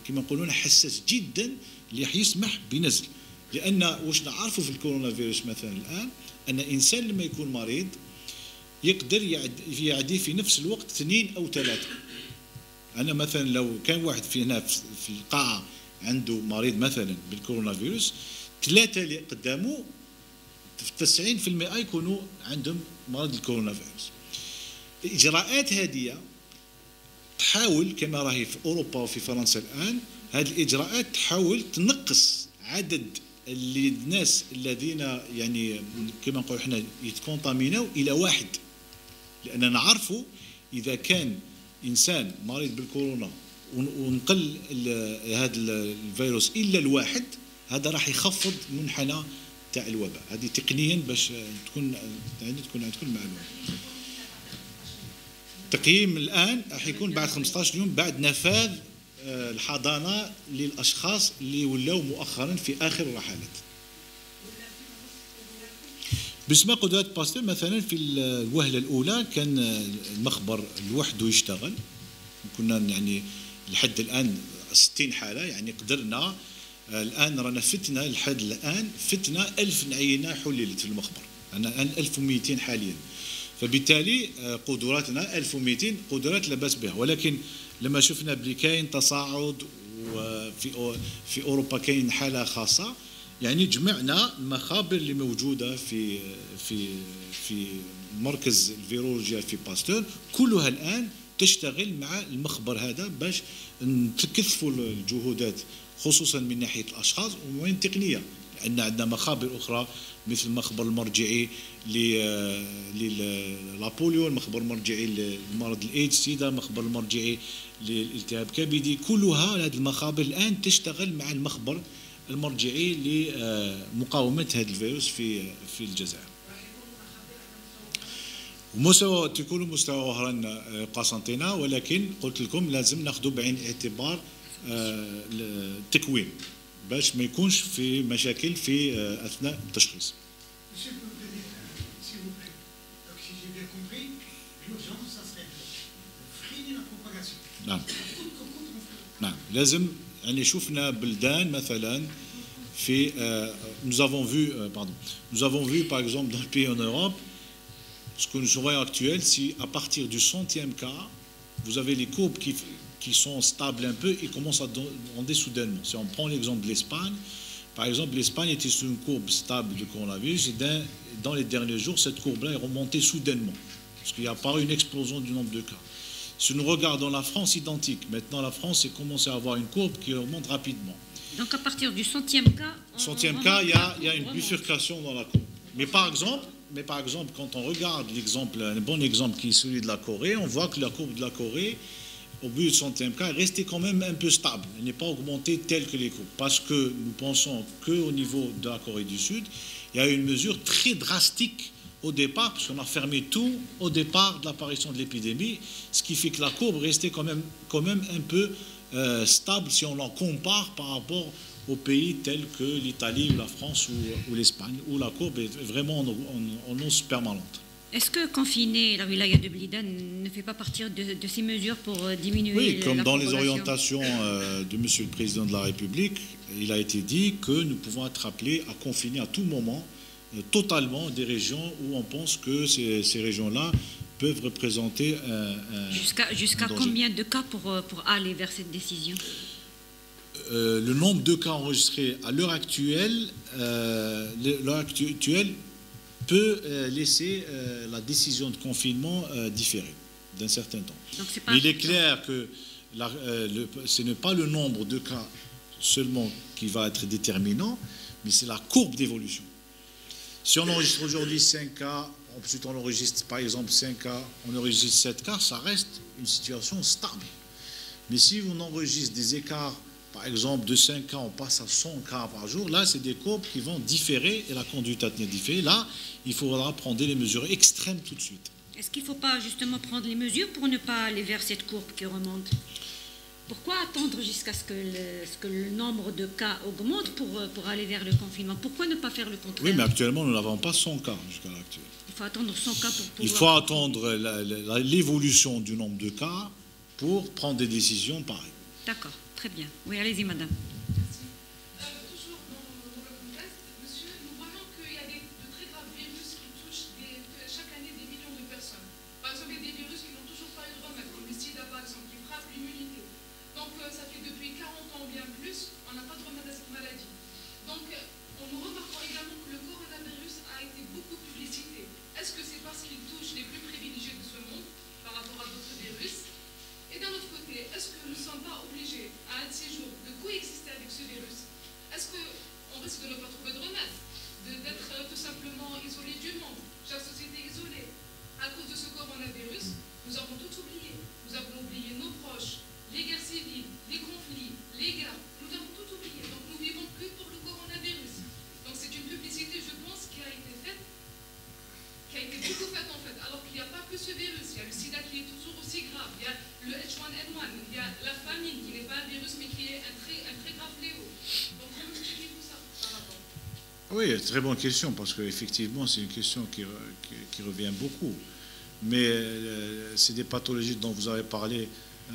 كما نقولون حساس جدا اللي يسمح بنزل. لأن واش نعرفوا في الكورونا فيروس مثلا الآن، أن إنسان لما يكون مريض يقدر يعدي في نفس الوقت 2 أو 3. أنا مثلا لو كان واحد في هنا في القاعة عنده مريض مثلا بالكورونا فيروس، 3 اللي قدامه 90% يكونوا عندهم مرض الكورونا فيروس. الإجراءات هذه تحاول كما راهي في أوروبا وفي فرنسا الآن، هذه الإجراءات تحاول تنقص عدد الناس الذين يعني كما نقول احنا يتكونتاميناو إلى 1. لأننا نعرفوا إذا كان إنسان مريض بالكورونا ونقل هذا الفيروس إلا 1، هذا راح يخفض منحنى تاع الوباء. هذه تقنيا باش تكون عندكم معلومة. التقييم الآن راح يكون بعد 15 يوم بعد نفاذ الحضانة للأشخاص اللي ولاو مؤخرا في آخر الرحلات. باسم قدرات باستور مثلا في الوهلة الأولى كان المخبر لوحده يشتغل، كنا يعني لحد الآن 60 حالة، يعني قدرنا الآن رانا فتنا لحد الآن 1000 عينة حللت في المخبر، أنا الآن 1200 حاليا. فبالتالي قدراتنا 1200 قدرات لا بأس بها. ولكن لما شفنا بلي كاين تصاعد وفي أوروبا كاين حالة خاصة، يعني جمعنا المخابر اللي موجودة في مركز الفيرولوجيا في باستور كلها الآن تشتغل مع المخبر هذا باش نكثفوا الجهودات خصوصا من ناحيه الاشخاص ومن التقنيه، لان عندنا مخابر اخرى مثل المخبر المرجعي للابوليو، المخبر المرجعي لمرض الايدز سيدا، المخبر المرجعي للالتهاب كبدي، كلها هذه المخابر الان تشتغل مع المخبر المرجعي لمقاومه هذا الفيروس في الجزائر. ومستوى تكون مستوى وهران قسنطينة، ولكن قلت لكم لازم ناخذ بعين الاعتبار التكوين باش ما يكونش في مشاكل في اثناء التشخيص. نعم نعم لازم يعني شفنا بلدان مثلا في nous avons vu par exemple dans le pays en Europe ce que nous voyons actuel, si à partir du 100e cas, vous avez les courbes qui sont stables un peu et commencent à demander soudainement. Si on prend l'exemple de l'Espagne, par exemple, l'Espagne était sur une courbe stable de coronavirus et dans les derniers jours, cette courbe-là est remontée soudainement, parce qu'il y a apparu une explosion du nombre de cas. Si nous regardons la France, identique. Maintenant, la France commence à avoir une courbe qui remonte rapidement. Donc à partir du 100e cas, il y a une bifurcation dans la courbe. Mais par exemple, quand on regarde un bon exemple qui est celui de la Corée, on voit que la courbe de la Corée, au bout du 100e cas, est restée quand même un peu stable. Elle n'est pas augmentée telle que les courbes. Parce que nous pensons qu'au niveau de la Corée du Sud, il y a eu une mesure très drastique au départ, parce qu'on a fermé tout au départ de l'apparition de l'épidémie, ce qui fait que la courbe restait quand même un peu stable si on la compare par rapport aux pays tels que l'Italie ou la France ou l'Espagne, où la courbe est vraiment en hausse permanente. Est-ce que confiner la wilaya de Blida ne fait pas partie de ces mesures pour diminuer oui, comme la dans les propagation? orientations de Monsieur le Président de la République, il a été dit que nous pouvons être appelés à confiner à tout moment totalement des régions où on pense que ces régions-là peuvent représenter Jusqu'à combien de cas pour aller vers cette décision? Le nombre de cas enregistrés à l'heure actuelle, peut laisser la décision de confinement différée d'un certain temps. Donc, mais il est clair que ce n'est pas le nombre de cas seulement qui va être déterminant, mais c'est la courbe d'évolution. Si on enregistre aujourd'hui 5 cas, ensuite on enregistre par exemple 5 cas, on enregistre 7 cas, ça reste une situation stable. Mais si on enregistre des écarts, par exemple de 5 cas, on passe à 100 cas par jour, là c'est des courbes qui vont différer et la conduite à tenir différer. Là, il faudra prendre les mesures extrêmes tout de suite. Est-ce qu'il ne faut pas justement prendre les mesures pour ne pas aller vers cette courbe qui remonte? Pourquoi attendre jusqu'à ce que le nombre de cas augmente pour aller vers le confinement? Pourquoi ne pas faire le contraire? Oui, mais actuellement, nous n'avons pas 100 cas jusqu'à l'actuel. Il faut attendre 100 cas pour pouvoir... Il faut attendre l'évolution du nombre de cas pour prendre des décisions pareilles. D'accord, très bien. Oui, allez-y, madame. Toujours dans le contexte, monsieur, nous voyons qu'il y a de très graves virus qui touchent chaque année des millions de personnes. Par exemple, il y a des virus qui n'ont toujours pas eu de remède, comme le sida par exemple, qui frappe l'immunité. Donc ça fait depuis 40 ans bien plus, on n'a pas de remède à cette maladie. Donc nous remarquons également que le coronavirus a été beaucoup publicité. Est-ce que c'est parce qu'il touche les plus privilégiés de ce monde par rapport à d'autres virus? Et d'un autre côté, est-ce que nous ne sommes pas obligés, à un de ces jours, de coexister avec ce virus? Est-ce qu'on risque de ne pas trouver de remède, d'être tout simplement isolé du monde, chaque société isolée? À cause de ce coronavirus, nous avons tout oublié. Nous avons oublié nos proches, les guerres civiles, les conflits, les guerres. Nous avons tout oublié. Donc nous vivons que pour le coronavirus. Donc c'est une publicité, je pense, qui a été faite, qui a été beaucoup faite en fait, alors qu'il n'y a pas que ce virus. Il y a le sida qui est toujours aussi grave. Il y a le H1N1. Il y a la famine qui n'est pas un virus mais qui est un très grave fléau. Donc comment expliquez-vous ça par rapport? Oui, très bonne question, parce qu'effectivement, c'est une question qui revient beaucoup. Mais c'est des pathologies dont vous avez parlé.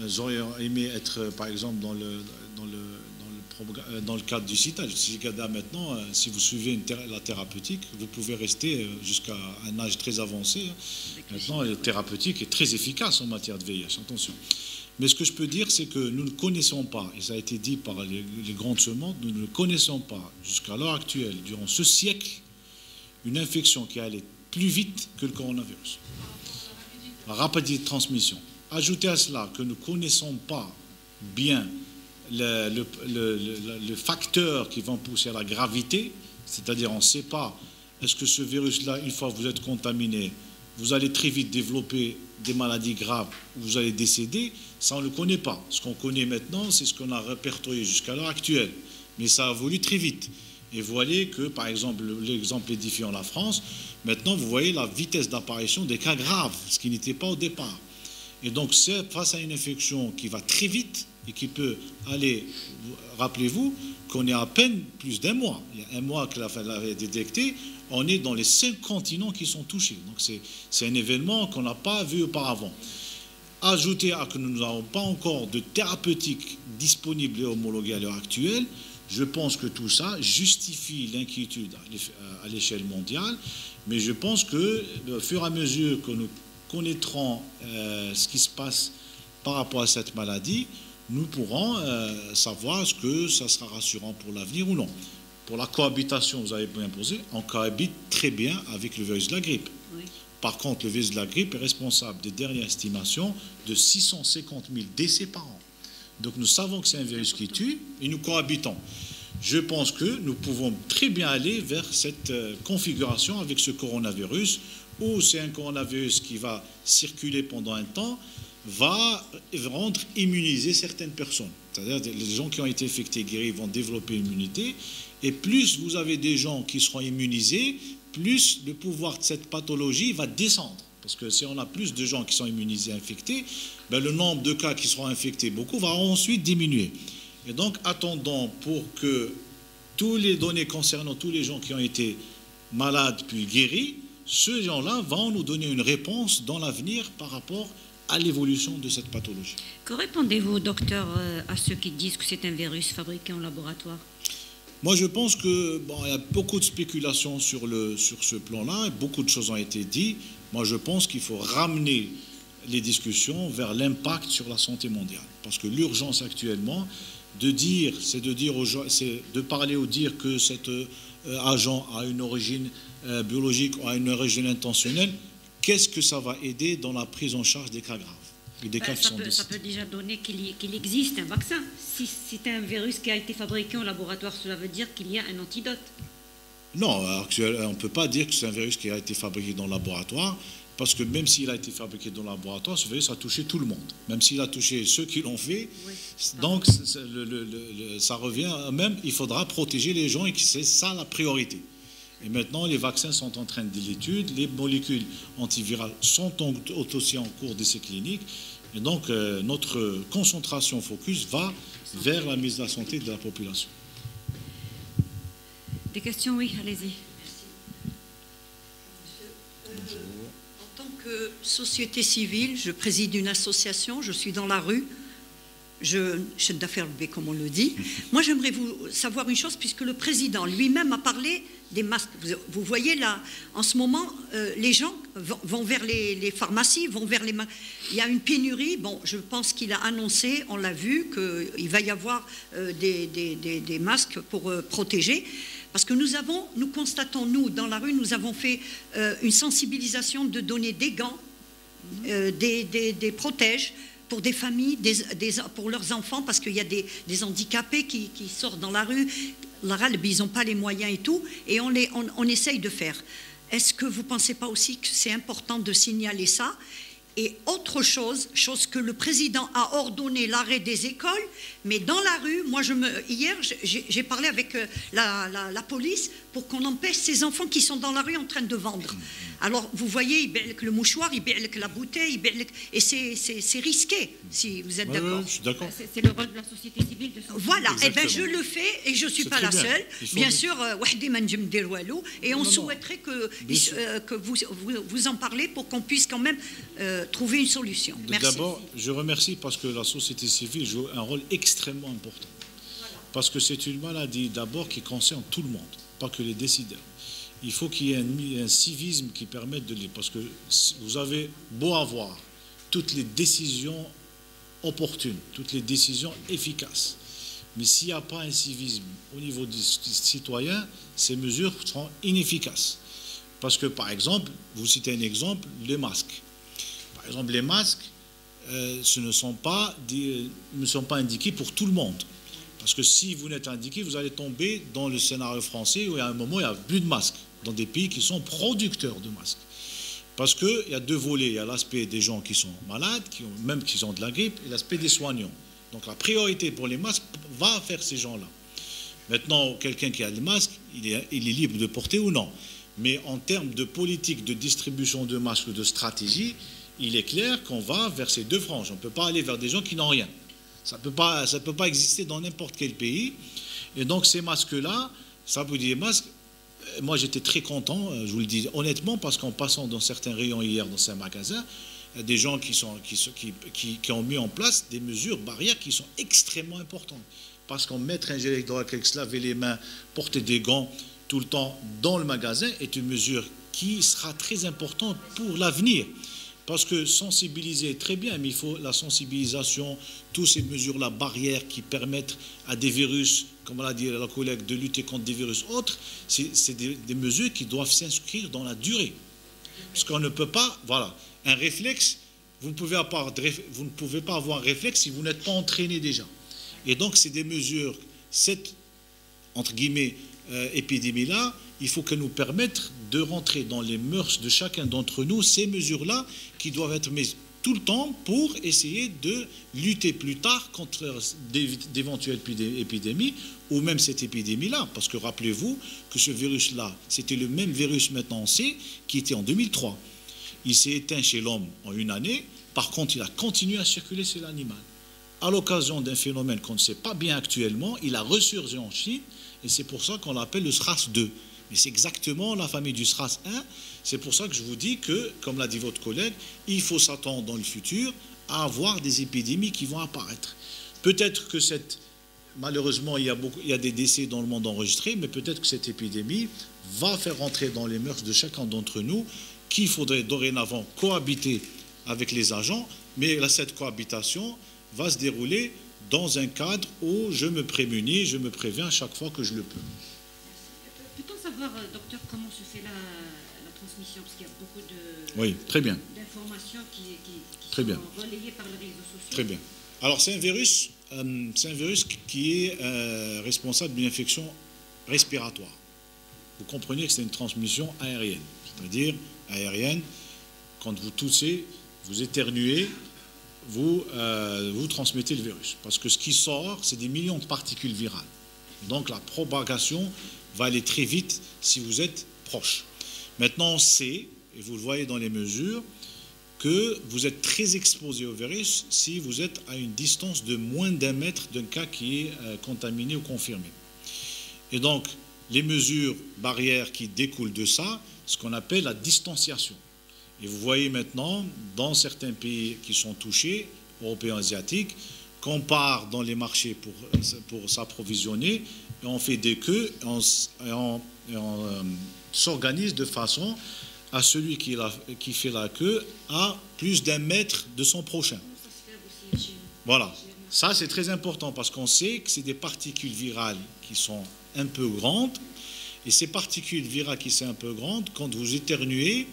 J'aurais aimé être, par exemple, dans le cadre du sida. Le sida, maintenant, si vous suivez la thérapeutique, vous pouvez rester jusqu'à un âge très avancé. Maintenant, la thérapeutique est très efficace en matière de VIH, attention. Mais ce que je peux dire, c'est que nous ne connaissons pas, et ça a été dit par les grands de ce monde, nous ne connaissons pas, jusqu'à l'heure actuelle, durant ce siècle, une infection qui allait plus vite que le coronavirus. La rapidité de transmission. Ajoutez à cela que nous ne connaissons pas bien le facteur qui va pousser à la gravité, c'est-à-dire on ne sait pas, est-ce que ce virus-là, une fois que vous êtes contaminé, vous allez très vite développer des maladies graves, vous allez décéder, ça on ne le connaît pas. Ce qu'on connaît maintenant, c'est ce qu'on a répertorié jusqu'à l'heure actuelle. Mais ça a évolué très vite. Et vous voyez que, par exemple, l'exemple édifiant la France, maintenant vous voyez la vitesse d'apparition des cas graves, ce qui n'était pas au départ. Et donc, c'est face à une infection qui va très vite et qui peut aller, rappelez-vous, qu'on est à peine plus d'un mois. Il y a un mois que l'avait détecté, on est dans les 5 continents qui sont touchés. Donc, c'est un événement qu'on n'a pas vu auparavant. Ajoutez à que nous n'avons pas encore de thérapeutiques disponibles et homologuées à l'heure actuelle, je pense que tout ça justifie l'inquiétude à l'échelle mondiale, mais je pense que, au fur et à mesure que nous connaîtrons ce qui se passe par rapport à cette maladie, nous pourrons savoir est-ce que ça sera rassurant pour l'avenir ou non. Pour la cohabitation, vous avez bien posé, on cohabite très bien avec le virus de la grippe. Oui. Par contre, le virus de la grippe est responsable des dernières estimations de 650 000 décès par an. Donc nous savons que c'est un virus qui tue et nous cohabitons. Je pense que nous pouvons très bien aller vers cette configuration avec ce coronavirus, où c'est un coronavirus qui va circuler pendant un temps, va rendre immunisées certaines personnes. C'est-à-dire les gens qui ont été infectés, guéris, vont développer une immunité. Et plus vous avez des gens qui seront immunisés, plus le pouvoir de cette pathologie va descendre. Parce que si on a plus de gens qui sont immunisés, infectés, ben le nombre de cas qui seront infectés, beaucoup, va ensuite diminuer. Et donc, attendons pour que toutes les données concernant tous les gens qui ont été malades puis guéris, ces gens-là vont nous donner une réponse dans l'avenir par rapport à l'évolution de cette pathologie. Que répondez-vous, docteur, à ceux qui disent que c'est un virus fabriqué en laboratoire? Moi, je pense que il y a beaucoup de spéculations sur ce plan-là, et beaucoup de choses ont été dites. Moi, je pense qu'il faut ramener les discussions vers l'impact sur la santé mondiale. Parce que l'urgence actuellement, c'est de parler ou dire que cet agent a une origine biologique ou a une origine intentionnelle. Qu'est-ce que ça va aider dans la prise en charge des cas graves et des cas qui sont décédés? Ça peut déjà donner qu'il existe un vaccin. Si c'est un virus qui a été fabriqué en laboratoire, cela veut dire qu'il y a un antidote. Non, on ne peut pas dire que c'est un virus qui a été fabriqué dans le laboratoire, parce que même s'il a été fabriqué dans le laboratoire, ce virus a touché tout le monde. Même s'il a touché ceux qui l'ont fait, oui, donc ça revient même, il faudra protéger les gens et c'est ça la priorité. Et maintenant, les vaccins sont en train de l'étude, les molécules antivirales sont aussi en cours d'essais cliniques. Et donc, notre concentration focus va vers la mise à la santé de la population. Des questions? Oui, allez-y. En tant que société civile, je préside une association, je suis dans la rue. Chef d'affaires, comme on le dit. Moi, j'aimerais vous savoir une chose, puisque le président lui-même a parlé des masques. Vous voyez là, en ce moment, les gens vont vers les pharmacies, vont vers les masques. Il y a une pénurie. Bon, je pense qu'il a annoncé, on l'a vu, qu'il va y avoir des masques pour protéger. Parce que nous constatons, nous, dans la rue, nous avons fait une sensibilisation de donner des gants, des protèges, pour des familles, pour leurs enfants, parce qu'il y a des handicapés qui sortent dans la rue, ils n'ont pas les moyens et tout, et on essaye de faire. Est-ce que vous ne pensez pas aussi que c'est important de signaler ça? Et autre chose que le président a ordonné l'arrêt des écoles, mais dans la rue, hier, j'ai parlé avec la police pour qu'on empêche ces enfants qui sont dans la rue en train de vendre. Alors, vous voyez, il avec le mouchoir, il avec la bouteille, et c'est risqué, si vous êtes d'accord. Je suis d'accord. C'est le rôle de la société civile de Voilà, et bien je le fais, et je ne suis pas la seule. Bien sûr, et on souhaiterait que vous en parlez pour qu'on puisse quand même trouver une solution. Merci. D'abord, je remercie parce que la société civile joue un rôle extrêmement important. Voilà. Parce que c'est une maladie d'abord qui concerne tout le monde, pas que les décideurs. Il faut qu'il y ait un civisme qui permette de lire. Parce que vous avez beau avoir toutes les décisions opportunes, toutes les décisions efficaces. Mais s'il n'y a pas un civisme au niveau des citoyens, ces mesures seront inefficaces. Parce que, par exemple, vous citez un exemple, les masques. Par exemple, les masques, ne sont pas indiqués pour tout le monde. Parce que si vous n'êtes indiqué, vous allez tomber dans le scénario français où à un moment, il n'y a plus de masques dans des pays qui sont producteurs de masques. Parce qu'il y a deux volets. Il y a l'aspect des gens qui sont malades, même qui ont de la grippe, et l'aspect des soignants. Donc la priorité pour les masques va vers ces gens-là. Maintenant, quelqu'un qui a le masque, il est libre de porter ou non. Mais en termes de politique de distribution de masques ou de stratégie, il est clair qu'on va vers ces deux franges. On ne peut pas aller vers des gens qui n'ont rien. Ça ne peut pas exister dans n'importe quel pays. Et donc ces masques-là, ça vous dit des masques. Moi, j'étais très content, je vous le dis honnêtement, parce qu'en passant dans certains rayons hier dans ces magasins, il y a des gens qui ont mis en place des mesures barrières qui sont extrêmement importantes. Parce qu'en mettre un gel hydroalcoolique, se laver les mains, porter des gants tout le temps dans le magasin est une mesure qui sera très importante pour l'avenir. Parce que sensibiliser, très bien, mais il faut la sensibilisation, toutes ces mesures-là, barrières qui permettent à des virus, comme l'a dit la collègue, de lutter contre des virus autres, c'est des mesures qui doivent s'inscrire dans la durée. Parce qu'on ne peut pas, voilà, un réflexe, vous ne pouvez pas avoir un réflexe si vous n'êtes pas entraîné déjà. Et donc, c'est des mesures, cette, entre guillemets, épidémie-là, il faut qu'elle nous permette de rentrer dans les mœurs de chacun d'entre nous, ces mesures-là qui doivent être mises tout le temps pour essayer de lutter plus tard contre d'éventuelles épidémies ou même cette épidémie-là. Parce que rappelez-vous que ce virus-là, c'était le même virus maintenant on sait qui était en 2003. Il s'est éteint chez l'homme en une année, par contre il a continué à circuler chez l'animal. À l'occasion d'un phénomène qu'on ne sait pas bien actuellement, il a ressurgi en Chine et c'est pour ça qu'on l'appelle le SRAS-2. Mais c'est exactement la famille du SRAS-1. C'est pour ça que je vous dis que, comme l'a dit votre collègue, il faut s'attendre dans le futur à avoir des épidémies qui vont apparaître. Peut-être que malheureusement, il y a des décès dans le monde enregistrés, mais peut-être que cette épidémie va faire rentrer dans les mœurs de chacun d'entre nous qu'il faudrait dorénavant cohabiter avec les agents, mais là, cette cohabitation va se dérouler dans un cadre où je me prémunis, je me préviens chaque fois que je le peux. Peut-on savoir, docteur, comment se fait la transmission? Parce qu'il y a beaucoup d'informations qui sont relayées par les réseaux sociaux. Très bien. Alors, c'est un virus qui est responsable d'une infection respiratoire. Vous comprenez que c'est une transmission aérienne. C'est-à-dire, aérienne, quand vous toussez, vous éternuez, vous transmettez le virus. Parce que ce qui sort, c'est des millions de particules virales. Donc, la propagation va aller très vite si vous êtes proche. Maintenant, on sait, et vous le voyez dans les mesures, que vous êtes très exposé au virus si vous êtes à une distance de moins d'1 mètre d'un cas qui est contaminé ou confirmé. Et donc, les mesures barrières qui découlent de ça, ce qu'on appelle la distanciation. Et vous voyez maintenant, dans certains pays qui sont touchés, européens, asiatiques, qu'on part dans les marchés pour s'approvisionner, et on fait des queues, et on s'organise de façon à celui qui fait la queue à plus d'1 mètre de son prochain. Voilà. Ça, c'est très important parce qu'on sait que c'est des particules virales qui sont un peu grandes. Et ces particules virales qui sont un peu grandes, quand vous éternuez,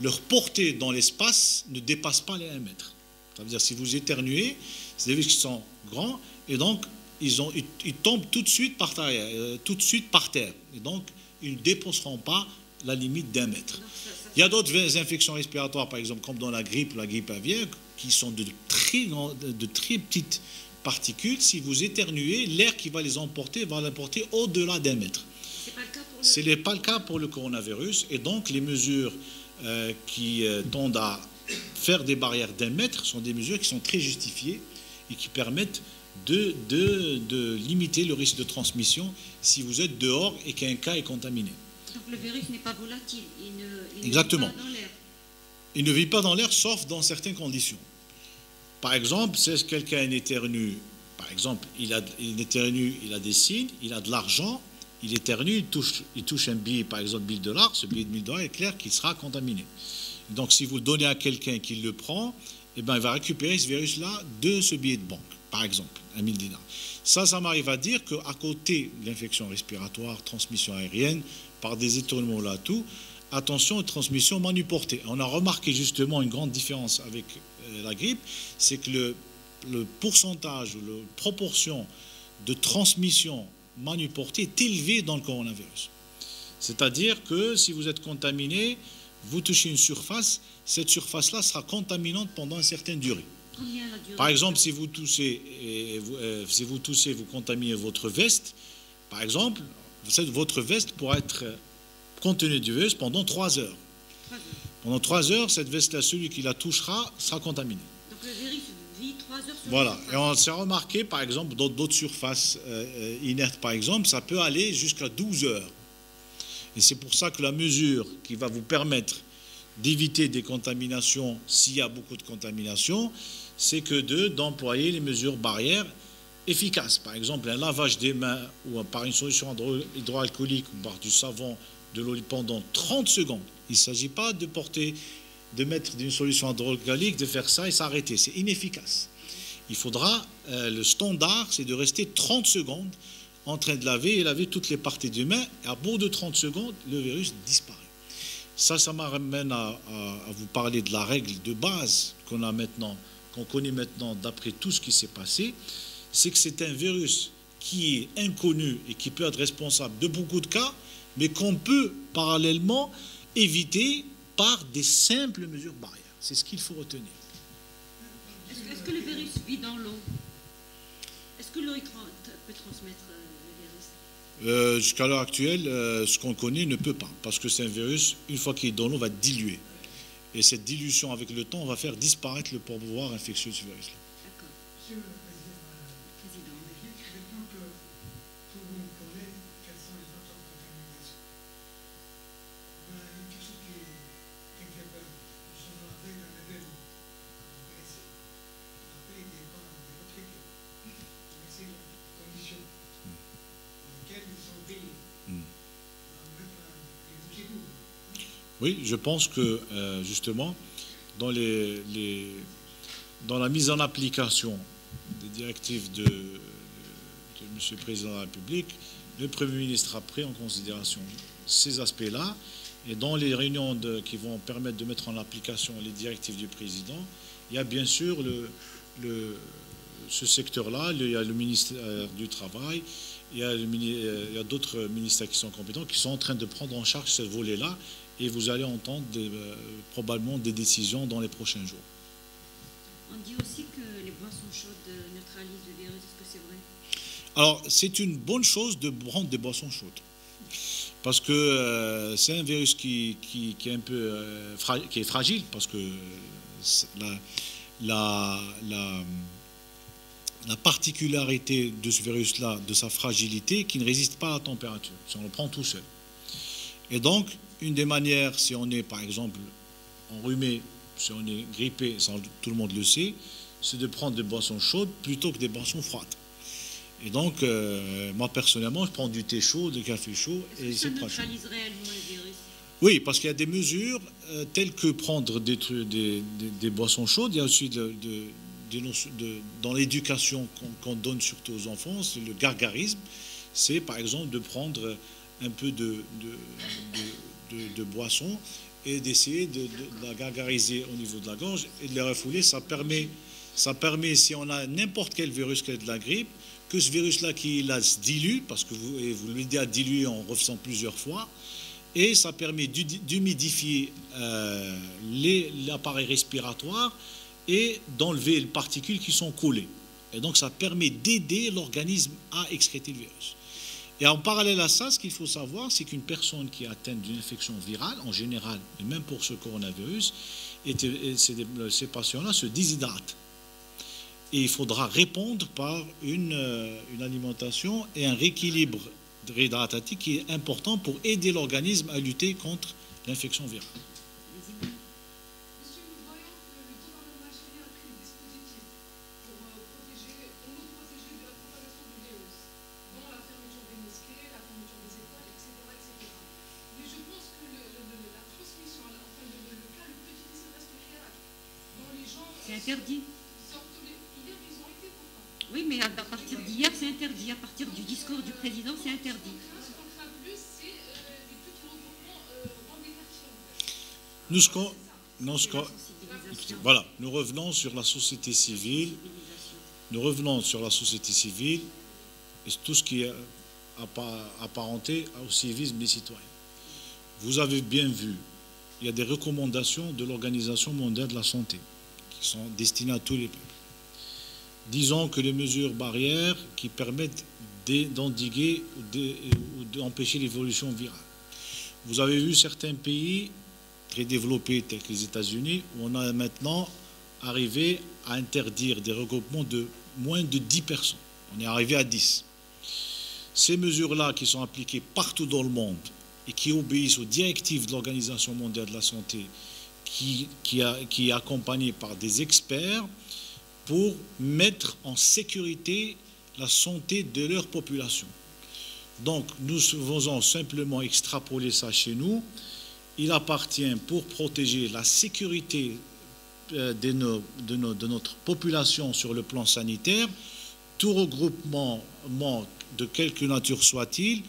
leur portée dans l'espace ne dépasse pas les 1 mètre. Ça veut dire si vous éternuez, c'est des virus qui sont grands et donc ils tombent tout de suite par terre. Et donc, ils ne dépasseront pas la limite d'1 mètre. Il y a d'autres infections respiratoires, par exemple, comme dans la grippe aviaire, qui sont de très petites particules. Si vous éternuez, l'air qui va les emporter va l'emporter au-delà d'1 mètre. Ce n'est pas le cas pour le coronavirus. Et donc, les mesures qui tendent à faire des barrières d'1 mètre sont des mesures qui sont très justifiées et qui permettent de limiter le risque de transmission si vous êtes dehors et qu'un cas est contaminé. Donc le virus n'est pas volatile, il Exactement. ne vit pas dans l'air. Il ne vit pas dans l'air, sauf dans certaines conditions. Par exemple, si quelqu'un éternue, par exemple, il éternue, il a des signes, il a de l'argent, il éternue, il touche un billet, par exemple, $1000, ce billet de $1000 est clair qu'il sera contaminé. Donc, si vous le donnez à quelqu'un qui le prend, eh ben, il va récupérer ce virus-là de ce billet de banque, par exemple, $1000. Ça m'arrive à dire qu'à côté de l'infection respiratoire, transmission aérienne, par des étournements là, tout, attention aux transmissions manuportées. On a remarqué justement une grande différence avec la grippe, c'est que le pourcentage ou la proportion de transmission manuportée est élevée dans le coronavirus. C'est-à-dire que si vous êtes contaminé, vous touchez une surface, cette surface-là sera contaminante pendant une certaine durée. Combien la durée? Par exemple, si vous toussez, vous contaminez votre veste, par exemple, votre veste pourra être contenue du virus pendant 3 heures. 3 heures. Pendant 3 heures, cette veste-là, celui qui la touchera sera contaminé. Donc le virus vit 3 heures sur Voilà. la Et on s'est remarqué, par exemple, dans d'autres surfaces inertes, par exemple, ça peut aller jusqu'à 12 heures. Et c'est pour ça que la mesure qui va vous permettre d'éviter des contaminations, s'il y a beaucoup de contamination, c'est que d'employer les mesures barrières efficaces. Par exemple, un lavage des mains ou par une solution hydroalcoolique ou par du savon, de l'eau pendant 30 secondes. Il ne s'agit pas de mettre une solution hydroalcoolique, de faire ça et s'arrêter. C'est inefficace. Il faudra, le standard, c'est de rester 30 secondes en train de laver toutes les parties du main. Et à bout de 30 secondes, le virus disparaît. Ça m'amène à vous parler de la règle de base qu'on connaît maintenant d'après tout ce qui s'est passé. C'est que c'est un virus qui est inconnu et qui peut être responsable de beaucoup de cas, mais qu'on peut parallèlement éviter par des simples mesures barrières. C'est ce qu'il faut retenir. Est-ce que le virus vit dans l'eau? Est-ce que l'eau peut transmettre le virus? Jusqu'à l'heure actuelle, ce qu'on connaît ne peut pas, parce que c'est un virus, une fois qu'il est dans l'eau, va diluer. Et cette dilution avec le temps va faire disparaître le pouvoir infectieux de ce virus-là. D'accord. Monsieur le Président, maintenant que tout le monde connaît quels sont les facteurs de contamination, il y a quelque chose qui inquiète. Justement, avec un événement, vous connaissez, après des autres équipes, vous connaissez les conditions dans lesquelles ils sont payés. Oui, je pense que justement, dans la mise en application des directives de M. le Président de la République, le Premier ministre a pris en considération ces aspects-là. Et dans les réunions qui vont permettre de mettre en application les directives du Président, il y a bien sûr ce secteur-là, il y a le ministère du Travail, il y a d'autres ministères qui sont compétents, qui sont en train de prendre en charge ce volet-là. Et vous allez entendre probablement des décisions dans les prochains jours. On dit aussi que les boissons chaudes neutralisent le virus. Est-ce que c'est vrai? Alors, c'est une bonne chose de prendre des boissons chaudes. Parce que c'est un virus qui est un peu qui est fragile, parce que la particularité de ce virus-là, de sa fragilité, qui ne résiste pas à la température, si on le prend tout seul. Et donc, une des manières, si on est par exemple enrhumé, si on est grippé, tout le monde le sait, c'est de prendre des boissons chaudes plutôt que des boissons froides. Et donc, moi personnellement, je prends du thé chaud, du café chaud. Est-ce que ça neutralise réellement le virus? Oui, parce qu'il y a des mesures telles que prendre des boissons chaudes. Il y a aussi dans l'éducation qu'on donne surtout aux enfants, c'est le gargarisme. C'est par exemple de prendre un peu de boisson et d'essayer de la gargariser au niveau de la gorge et de les refouler. Ça permet, si on a n'importe quel virus qui est de la grippe, que ce virus-là qui là se dilue, parce que vous l'aidez à diluer en refaisant plusieurs fois, et ça permet d'humidifier l'appareil respiratoire et d'enlever les particules qui sont collées. Et donc ça permet d'aider l'organisme à excréter le virus. Et en parallèle à ça, ce qu'il faut savoir, c'est qu'une personne qui est atteinte d'une infection virale, en général, et même pour ce coronavirus, ces patients-là se déshydratent. Et il faudra répondre par une alimentation et un rééquilibre réhydratatique qui est important pour aider l'organisme à lutter contre l'infection virale. Monsieur, nous voyons que le gouvernement algérien a pris des dispositifs pour nous protéger de la propagation du virus, dont la fermeture des mosquées, la fermeture des écoles, etc. Mais je pense que la transmission, enfin le cas le plus difficile reste le Hirak, dont les gens... C'est interdit. Hier, ils ont été pourtant. Oui, mais à partir d'hier, c'est interdit. À partir du discours du président, c'est interdit. Ce qu'on craint plus, c'est les petits regroupements dans des quartiers Voilà, nous revenons sur la société civile. Nous revenons sur la société civile et tout ce qui est apparenté au civisme des citoyens. Vous avez bien vu, il y a des recommandations de l'Organisation mondiale de la santé qui sont destinées à tous les peuples. Disons que les mesures barrières qui permettent d'endiguer ou d'empêcher l'évolution virale. Vous avez vu certains pays très développés tels que les États-Unis où on a maintenant arrivé à interdire des regroupements de moins de 10 personnes. On est arrivé à 10. Ces mesures-là qui sont appliquées partout dans le monde et qui obéissent aux directives de l'Organisation mondiale de la santé, qui est accompagnée par des experts pour mettre en sécurité la santé de leur population. Donc, nous faisons simplement extrapoler ça chez nous. Il appartient, pour protéger la sécurité de notre population sur le plan sanitaire, tout regroupement de quelque nature soit-il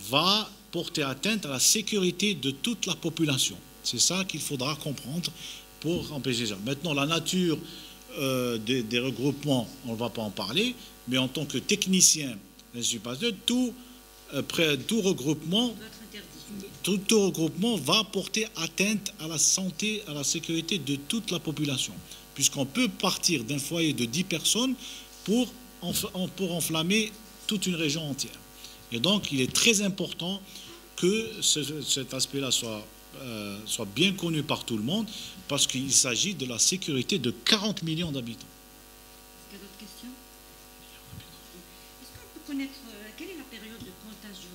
va porter atteinte à la sécurité de toute la population. C'est ça qu'il faudra comprendre pour empêcher ça. Maintenant, la nature des regroupements, on ne va pas en parler, mais en tant que technicien, je ne suis pas sûr, tout regroupement va porter atteinte à la santé, à la sécurité de toute la population, puisqu'on peut partir d'un foyer de 10 personnes pour enflammer toute une région entière. Et donc, il est très important que cet aspect-là soit bien connu par tout le monde, parce qu'il s'agit de la sécurité de 40 millions d'habitants. Est-ce qu'il y a d'autres questions? Est-ce qu'on peut connaître quelle est la période de contagiosité?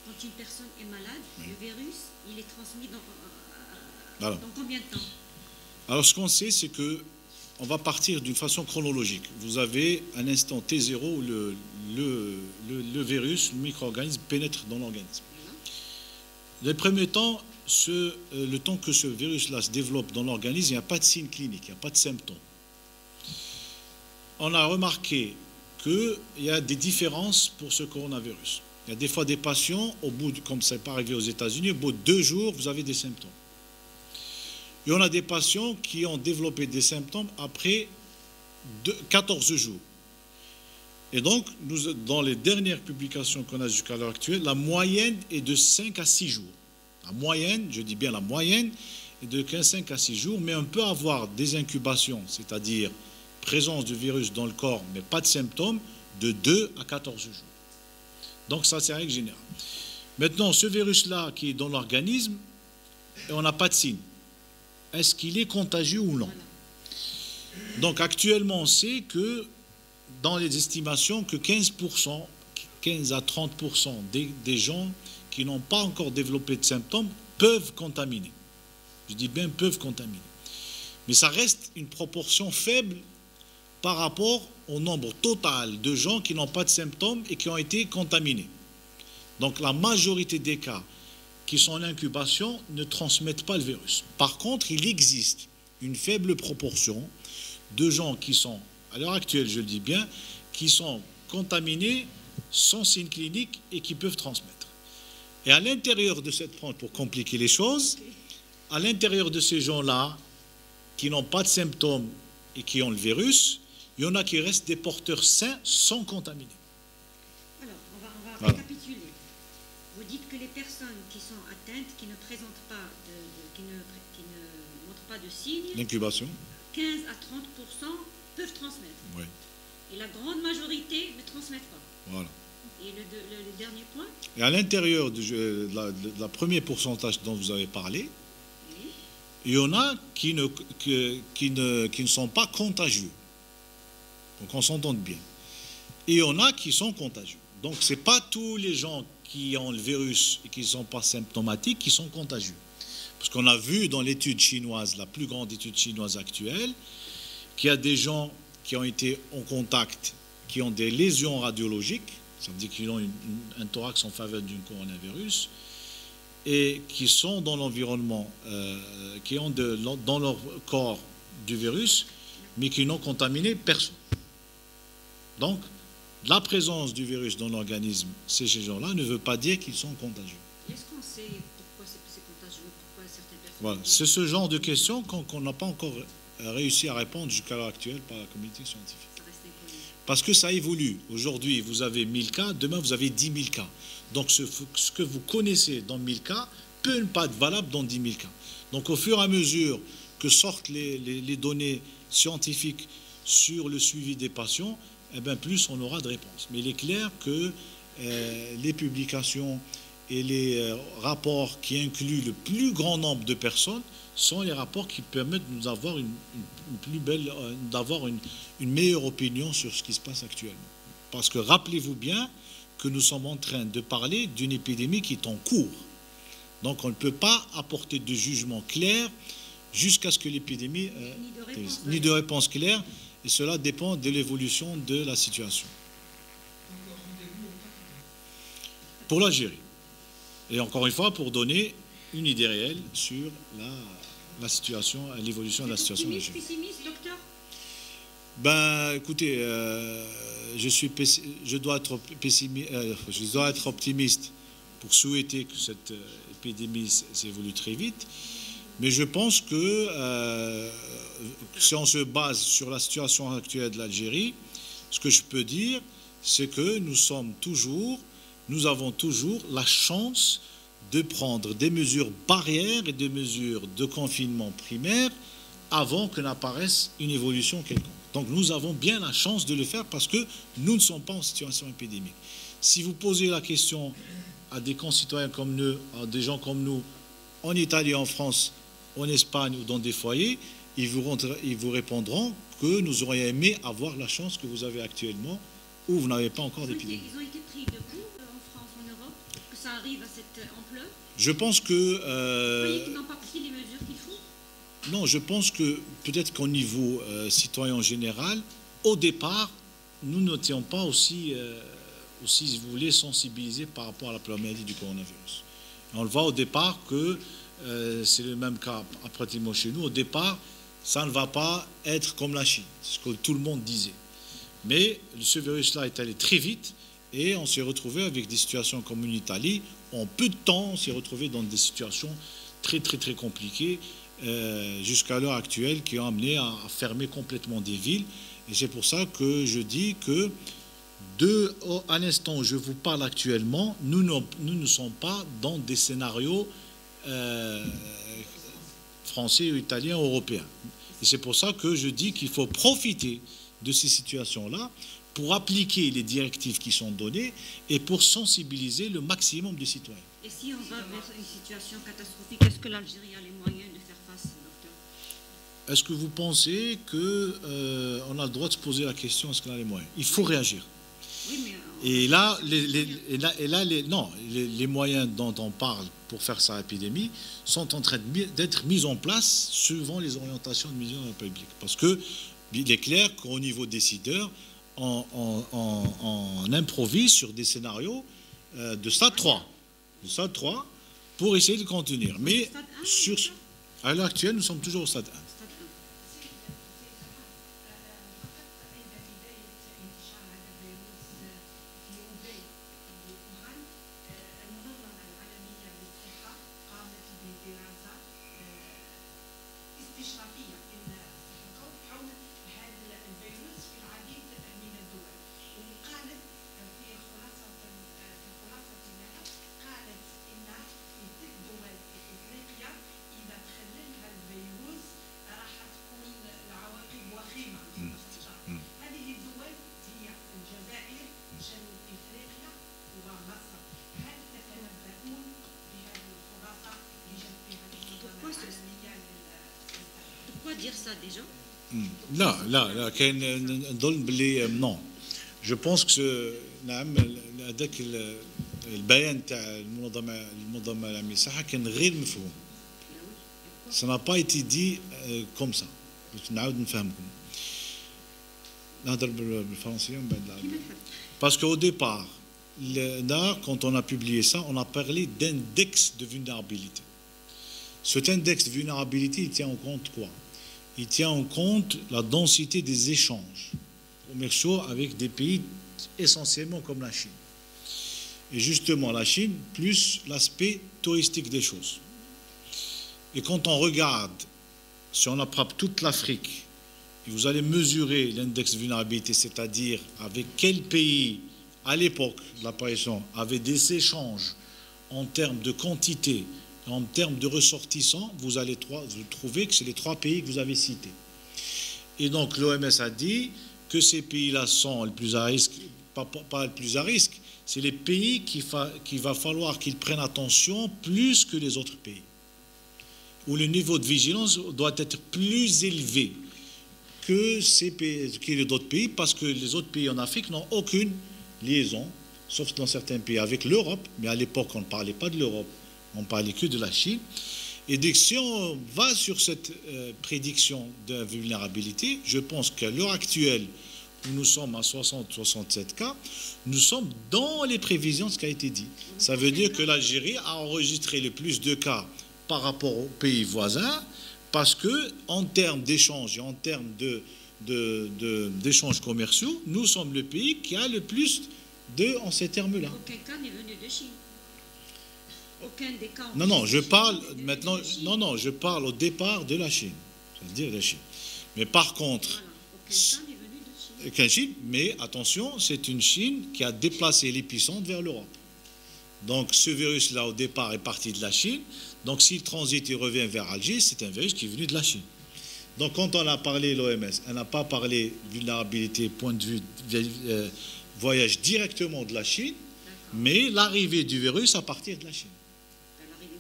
Quand une personne est malade, le virus, il est transmis dans combien de temps? Alors, ce qu'on sait, c'est que on va partir d'une façon chronologique. Vous avez un instant T0 où le virus, le micro-organisme pénètre dans l'organisme. Dans les premiers temps, le temps que ce virus-là se développe dans l'organisme, il n'y a pas de signes cliniques, il n'y a pas de symptômes. On a remarqué qu'il y a des différences pour ce coronavirus. Il y a des fois des patients, comme ça n'est pas arrivé aux États-Unis, au bout de 2 jours, vous avez des symptômes. Et on a des patients qui ont développé des symptômes après 14 jours. Et donc, dans les dernières publications qu'on a jusqu'à l'heure actuelle, la moyenne est de 5 à 6 jours. La moyenne, je dis bien la moyenne, est de 5 à 6 jours, mais on peut avoir des incubations, c'est-à-dire présence du virus dans le corps, mais pas de symptômes, de 2 à 14 jours. Donc ça, c'est la règle générale. Maintenant, ce virus-là qui est dans l'organisme, on n'a pas de signe. Est-ce qu'il est contagieux ou non? Donc actuellement, on sait que dans les estimations, que 15 à 30% des gens qui n'ont pas encore développé de symptômes peuvent contaminer. Je dis bien peuvent contaminer. Mais ça reste une proportion faible par rapport au nombre total de gens qui n'ont pas de symptômes et qui ont été contaminés. Donc la majorité des cas qui sont en incubation ne transmettent pas le virus. Par contre, il existe une faible proportion de gens qui sont, à l'heure actuelle, je le dis bien, qui sont contaminés sans signe clinique et qui peuvent transmettre. Et à l'intérieur de cette pente, pour compliquer les choses, à l'intérieur de ces gens-là, qui n'ont pas de symptômes et qui ont le virus, il y en a qui restent des porteurs sains sans contaminer. Alors, on va récapituler. Vous dites que les personnes qui sont atteintes, qui ne présentent pas, qui ne montrent pas de signes, l'incubation, 15 à 30% peuvent transmettre. Oui. Et la grande majorité ne transmettent pas. Voilà. Et le dernier point? Et à l'intérieur de la premier pourcentage dont vous avez parlé, Oui. il y en a qui ne sont pas contagieux. Donc on s'entende bien. Et il y en a qui sont contagieux. Donc ce n'est pas tous les gens qui ont le virus et qui ne sont pas symptomatiques qui sont contagieux. Parce qu'on a vu dans l'étude chinoise, la plus grande étude chinoise actuelle, qu'il y a des gens qui ont été en contact, qui ont des lésions radiologiques, ça veut dire qu'ils ont un thorax en faveur d'un coronavirus, et qui sont dans l'environnement, qui ont dans leur corps du virus, mais qui n'ont contaminé personne. Donc, la présence du virus dans l'organisme, ces gens-là, ne veut pas dire qu'ils sont contagieux. Est-ce qu'on sait pourquoi c'est contagieux? Voilà. C'est ce genre de questions qu'on n'a pas encore réussi à répondre jusqu'à l'heure actuelle par la communauté scientifique. Parce que ça évolue. Aujourd'hui, vous avez 1000 cas, demain, vous avez 10 000 cas. Donc, ce que vous connaissez dans 1000 cas peut ne pas être valable dans 10 000 cas. Donc, au fur et à mesure que sortent les données scientifiques sur le suivi des patients, eh bien, plus on aura de réponses. Mais il est clair que les publications et les rapports qui incluent le plus grand nombre de personnes sont les rapports qui permettent de nous avoir d'avoir une meilleure opinion sur ce qui se passe actuellement. Parce que rappelez-vous bien que nous sommes en train de parler d'une épidémie qui est en cours. Donc on ne peut pas apporter de jugement clair jusqu'à ce que l'épidémie ni de réponse claire, et cela dépend de l'évolution de la situation. Pour l'Algérie. Et encore une fois, pour donner une idée réelle sur la situation, l'évolution de la situation en Algérie. Pessimiste, docteur? Ben, écoutez, je dois être optimiste pour souhaiter que cette épidémie s'évolue très vite. Mais je pense que si on se base sur la situation actuelle de l'Algérie, ce que je peux dire, c'est que nous avons toujours la chance de prendre des mesures barrières et des mesures de confinement primaire avant que n'apparaisse une évolution quelconque. Donc nous avons bien la chance de le faire parce que nous ne sommes pas en situation épidémique. Si vous posez la question à des concitoyens comme nous, à des gens comme nous, en Italie, en France, en Espagne ou dans des foyers, ils vous répondront que nous aurions aimé avoir la chance que vous avez actuellement où vous n'avez pas encore d'épidémie. Ils ont été pris de court en France, en Europe, que ça arrive à cette ampleur? Je pense que... Vous voyez qu'ils n'ont pas pris les mesures qu'il faut? Non, je pense que peut-être qu'au niveau citoyen en général, au départ, nous n'étions pas aussi, si vous voulez, sensibilisés par rapport à la maladie du coronavirus. On le voit au départ que c'est le même cas pratiquement chez nous. Au départ, ça ne va pas être comme la Chine, c'est ce que tout le monde disait. Mais ce virus-là est allé très vite et on s'est retrouvé avec des situations comme en Italie. En peu de temps, on s'est retrouvé dans des situations très, très, très compliquées jusqu'à l'heure actuelle qui ont amené à fermer complètement des villes. Et c'est pour ça que je dis que à l'instant où je vous parle actuellement, nous ne sommes pas dans des scénarios français, italiens, européens. Et c'est pour ça que je dis qu'il faut profiter de ces situations-là pour appliquer les directives qui sont données et pour sensibiliser le maximum de citoyens. Et si on va vers une situation catastrophique, est-ce que l'Algérie a les moyens de faire face, docteur? Est-ce que vous pensez qu'on a le droit de se poser la question, est-ce qu'on a les moyens? Il faut réagir. Oui, mais et là, les moyens dont on parle pour faire sa épidémie sont en train d'être mis en place suivant les orientations de mission de la République. Parce qu'il est clair qu'au niveau décideur, on improvise sur des scénarios de stade 3. De stade 3 pour essayer de contenir. Mais à l'heure actuelle, nous sommes toujours au stade 1. dire ça déjà? Non. Je pense que هذاك البيان تاع المنظمه العالميه للصحه كان غير مفهوم. Ça n'a pas été dit comme ça. نعاود نفهمكم. نهضر بالفرنسيه ومن بعد العربيه. Parce qu'au départ, quand on a publié ça, on a parlé d'index de vulnérabilité. Cet index de vulnérabilité, il tient en compte quoi? Il tient en compte la densité des échanges commerciaux avec des pays essentiellement comme la Chine. Et justement, la Chine, plus l'aspect touristique des choses. Et quand on regarde, si on attrape toute l'Afrique, et vous allez mesurer l'index de vulnérabilité, c'est-à-dire avec quel pays, à l'époque de l'apparition, avait des échanges en termes de quantité, en termes de ressortissants, vous allez trouver que c'est les 3 pays que vous avez cités. Et donc l'OMS a dit que ces pays-là sont les plus à risque, pas les plus à risque, c'est les pays qu'il va falloir qu'ils prennent attention plus que les autres pays, où le niveau de vigilance doit être plus élevé que les autres pays, parce que les autres pays en Afrique n'ont aucune liaison, sauf dans certains pays, avec l'Europe, mais à l'époque on ne parlait pas de l'Europe, on parlait que de la Chine. Et donc, si on va sur cette prédiction de vulnérabilité, je pense qu'à l'heure actuelle, où nous sommes à 60-67 cas, nous sommes dans les prévisions de ce qui a été dit. Ça veut dire que l'Algérie a enregistré le plus de cas par rapport aux pays voisins, parce que en termes d'échanges et en termes d'échanges commerciaux, nous sommes le pays qui a le plus en ces termes-là. Aucun cas n'est venu de Chine. Aucun des cas. Non, je parle maintenant. Non, je parle au départ de la Chine. C'est-à-dire la Chine. Mais par contre, aucun cas n'est venu de Chine. Aucun Chine, mais attention, c'est une Chine qui a déplacé l'épicentre vers l'Europe. Donc ce virus-là, au départ, est parti de la Chine. Donc s'il transite et revient vers Alger, c'est un virus qui est venu de la Chine. Donc quand on a parlé l'OMS, elle n'a pas parlé vulnérabilité, point de vue voyage directement de la Chine, mais l'arrivée du virus à partir de la Chine. L'arrivée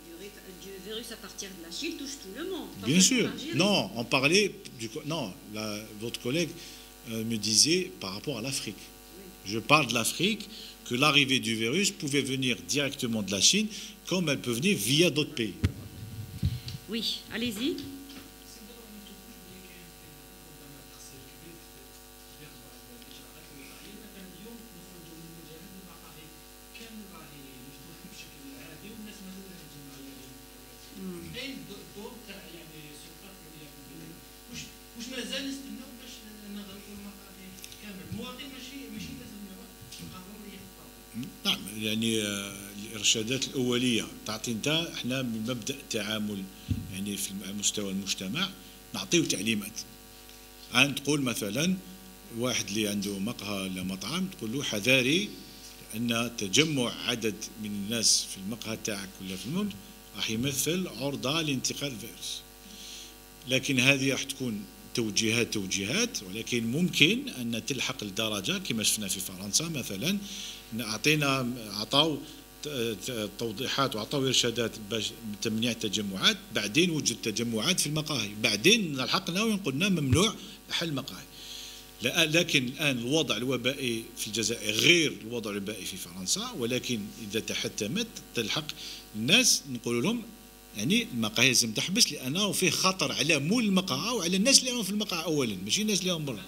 du virus à partir de la Chine touche tout le monde. Bien sûr. Non, on parlait non, votre collègue me disait par rapport à l'Afrique. Oui. Je parle de l'Afrique, que l'arrivée du virus pouvait venir directement de la Chine, comme elle peut venir via d'autres pays. Oui, allez-y. يعني الارشادات الاوليه تعطي انت احنا من مبدا التعامل يعني في مستوى المجتمع نعطيو تعليمات. تقول مثلا واحد اللي عنده مقهى ولا مطعم تقول له حذاري لان تجمع عدد من الناس في المقهى تاعك ولا في المنزل راح يمثل عرضه لانتقال الفيروس. لكن هذه راح تكون توجيهات ولكن ممكن ان تلحق لدرجه كما شفنا في فرنسا مثلا عطاو توضيحات وعطاو ارشادات باش تمنيع التجمعات، بعدين وجد تجمعات في المقاهي، بعدين لحقنا وقلنا ممنوع حل مقاهي. لكن الان الوضع الوبائي في الجزائر غير الوضع الوبائي في فرنسا، ولكن اذا تحتمت تلحق الناس نقول لهم يعني المقاهي لازم تحبس لانه فيه خطر على مول المقهى وعلى الناس اللي راهم في المقهى اولا، ماشي الناس اللي راهم برا.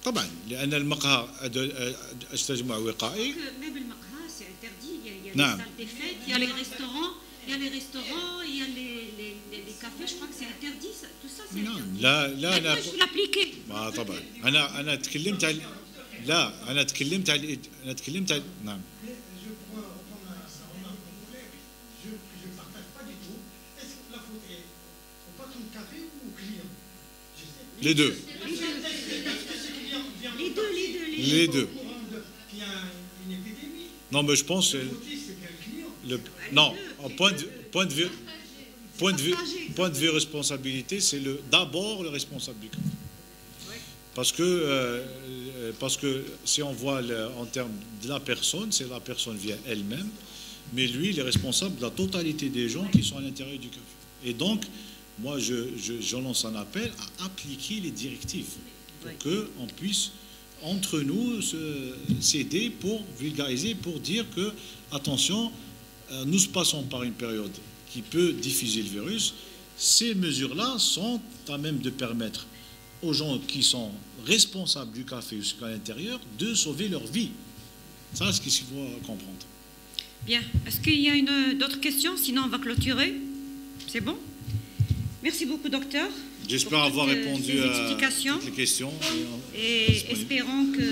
طبعا لان المقهى تجمع وقائي. même le مقهى c'est interdit. Il y a نعم. les salles des fêtes, il y a les restaurants, il y a les cafés. Je crois que c'est interdit. Tout ça c'est interdit. لا انا je l'appliquer. طبعا انا تكلمت عن انا تكلمت عن نعم. Je pourrais reprendre la remarque de mon collègue. Je ne partage pas du tout. Est-ce que la faute est au patron de café ou au client? Les deux. Les deux. Qu'il y a une épidémie. Non, mais je pense. Le motif, c'est qu'il y a un client. Non, au point de vue responsabilité, c'est d'abord le responsable du café. Parce que si on voit en termes de la personne, c'est la personne vient elle-même, mais lui, il est responsable de la totalité des gens qui sont à l'intérieur du café. Et donc, moi, je lance un appel à appliquer les directives pour qu'on puisse, entre nous, s'aider pour vulgariser, pour dire que, attention, nous passons par une période qui peut diffuser le virus. Ces mesures-là sont à même de permettre aux gens qui sont responsables du café jusqu'à l'intérieur de sauver leur vie. Ça, c'est ce qu'il faut comprendre. Bien. Est-ce qu'il y a d'autres questions? Sinon, on va clôturer. C'est bon? Merci beaucoup, docteur. J'espère avoir répondu à toutes les questions. Et espérons que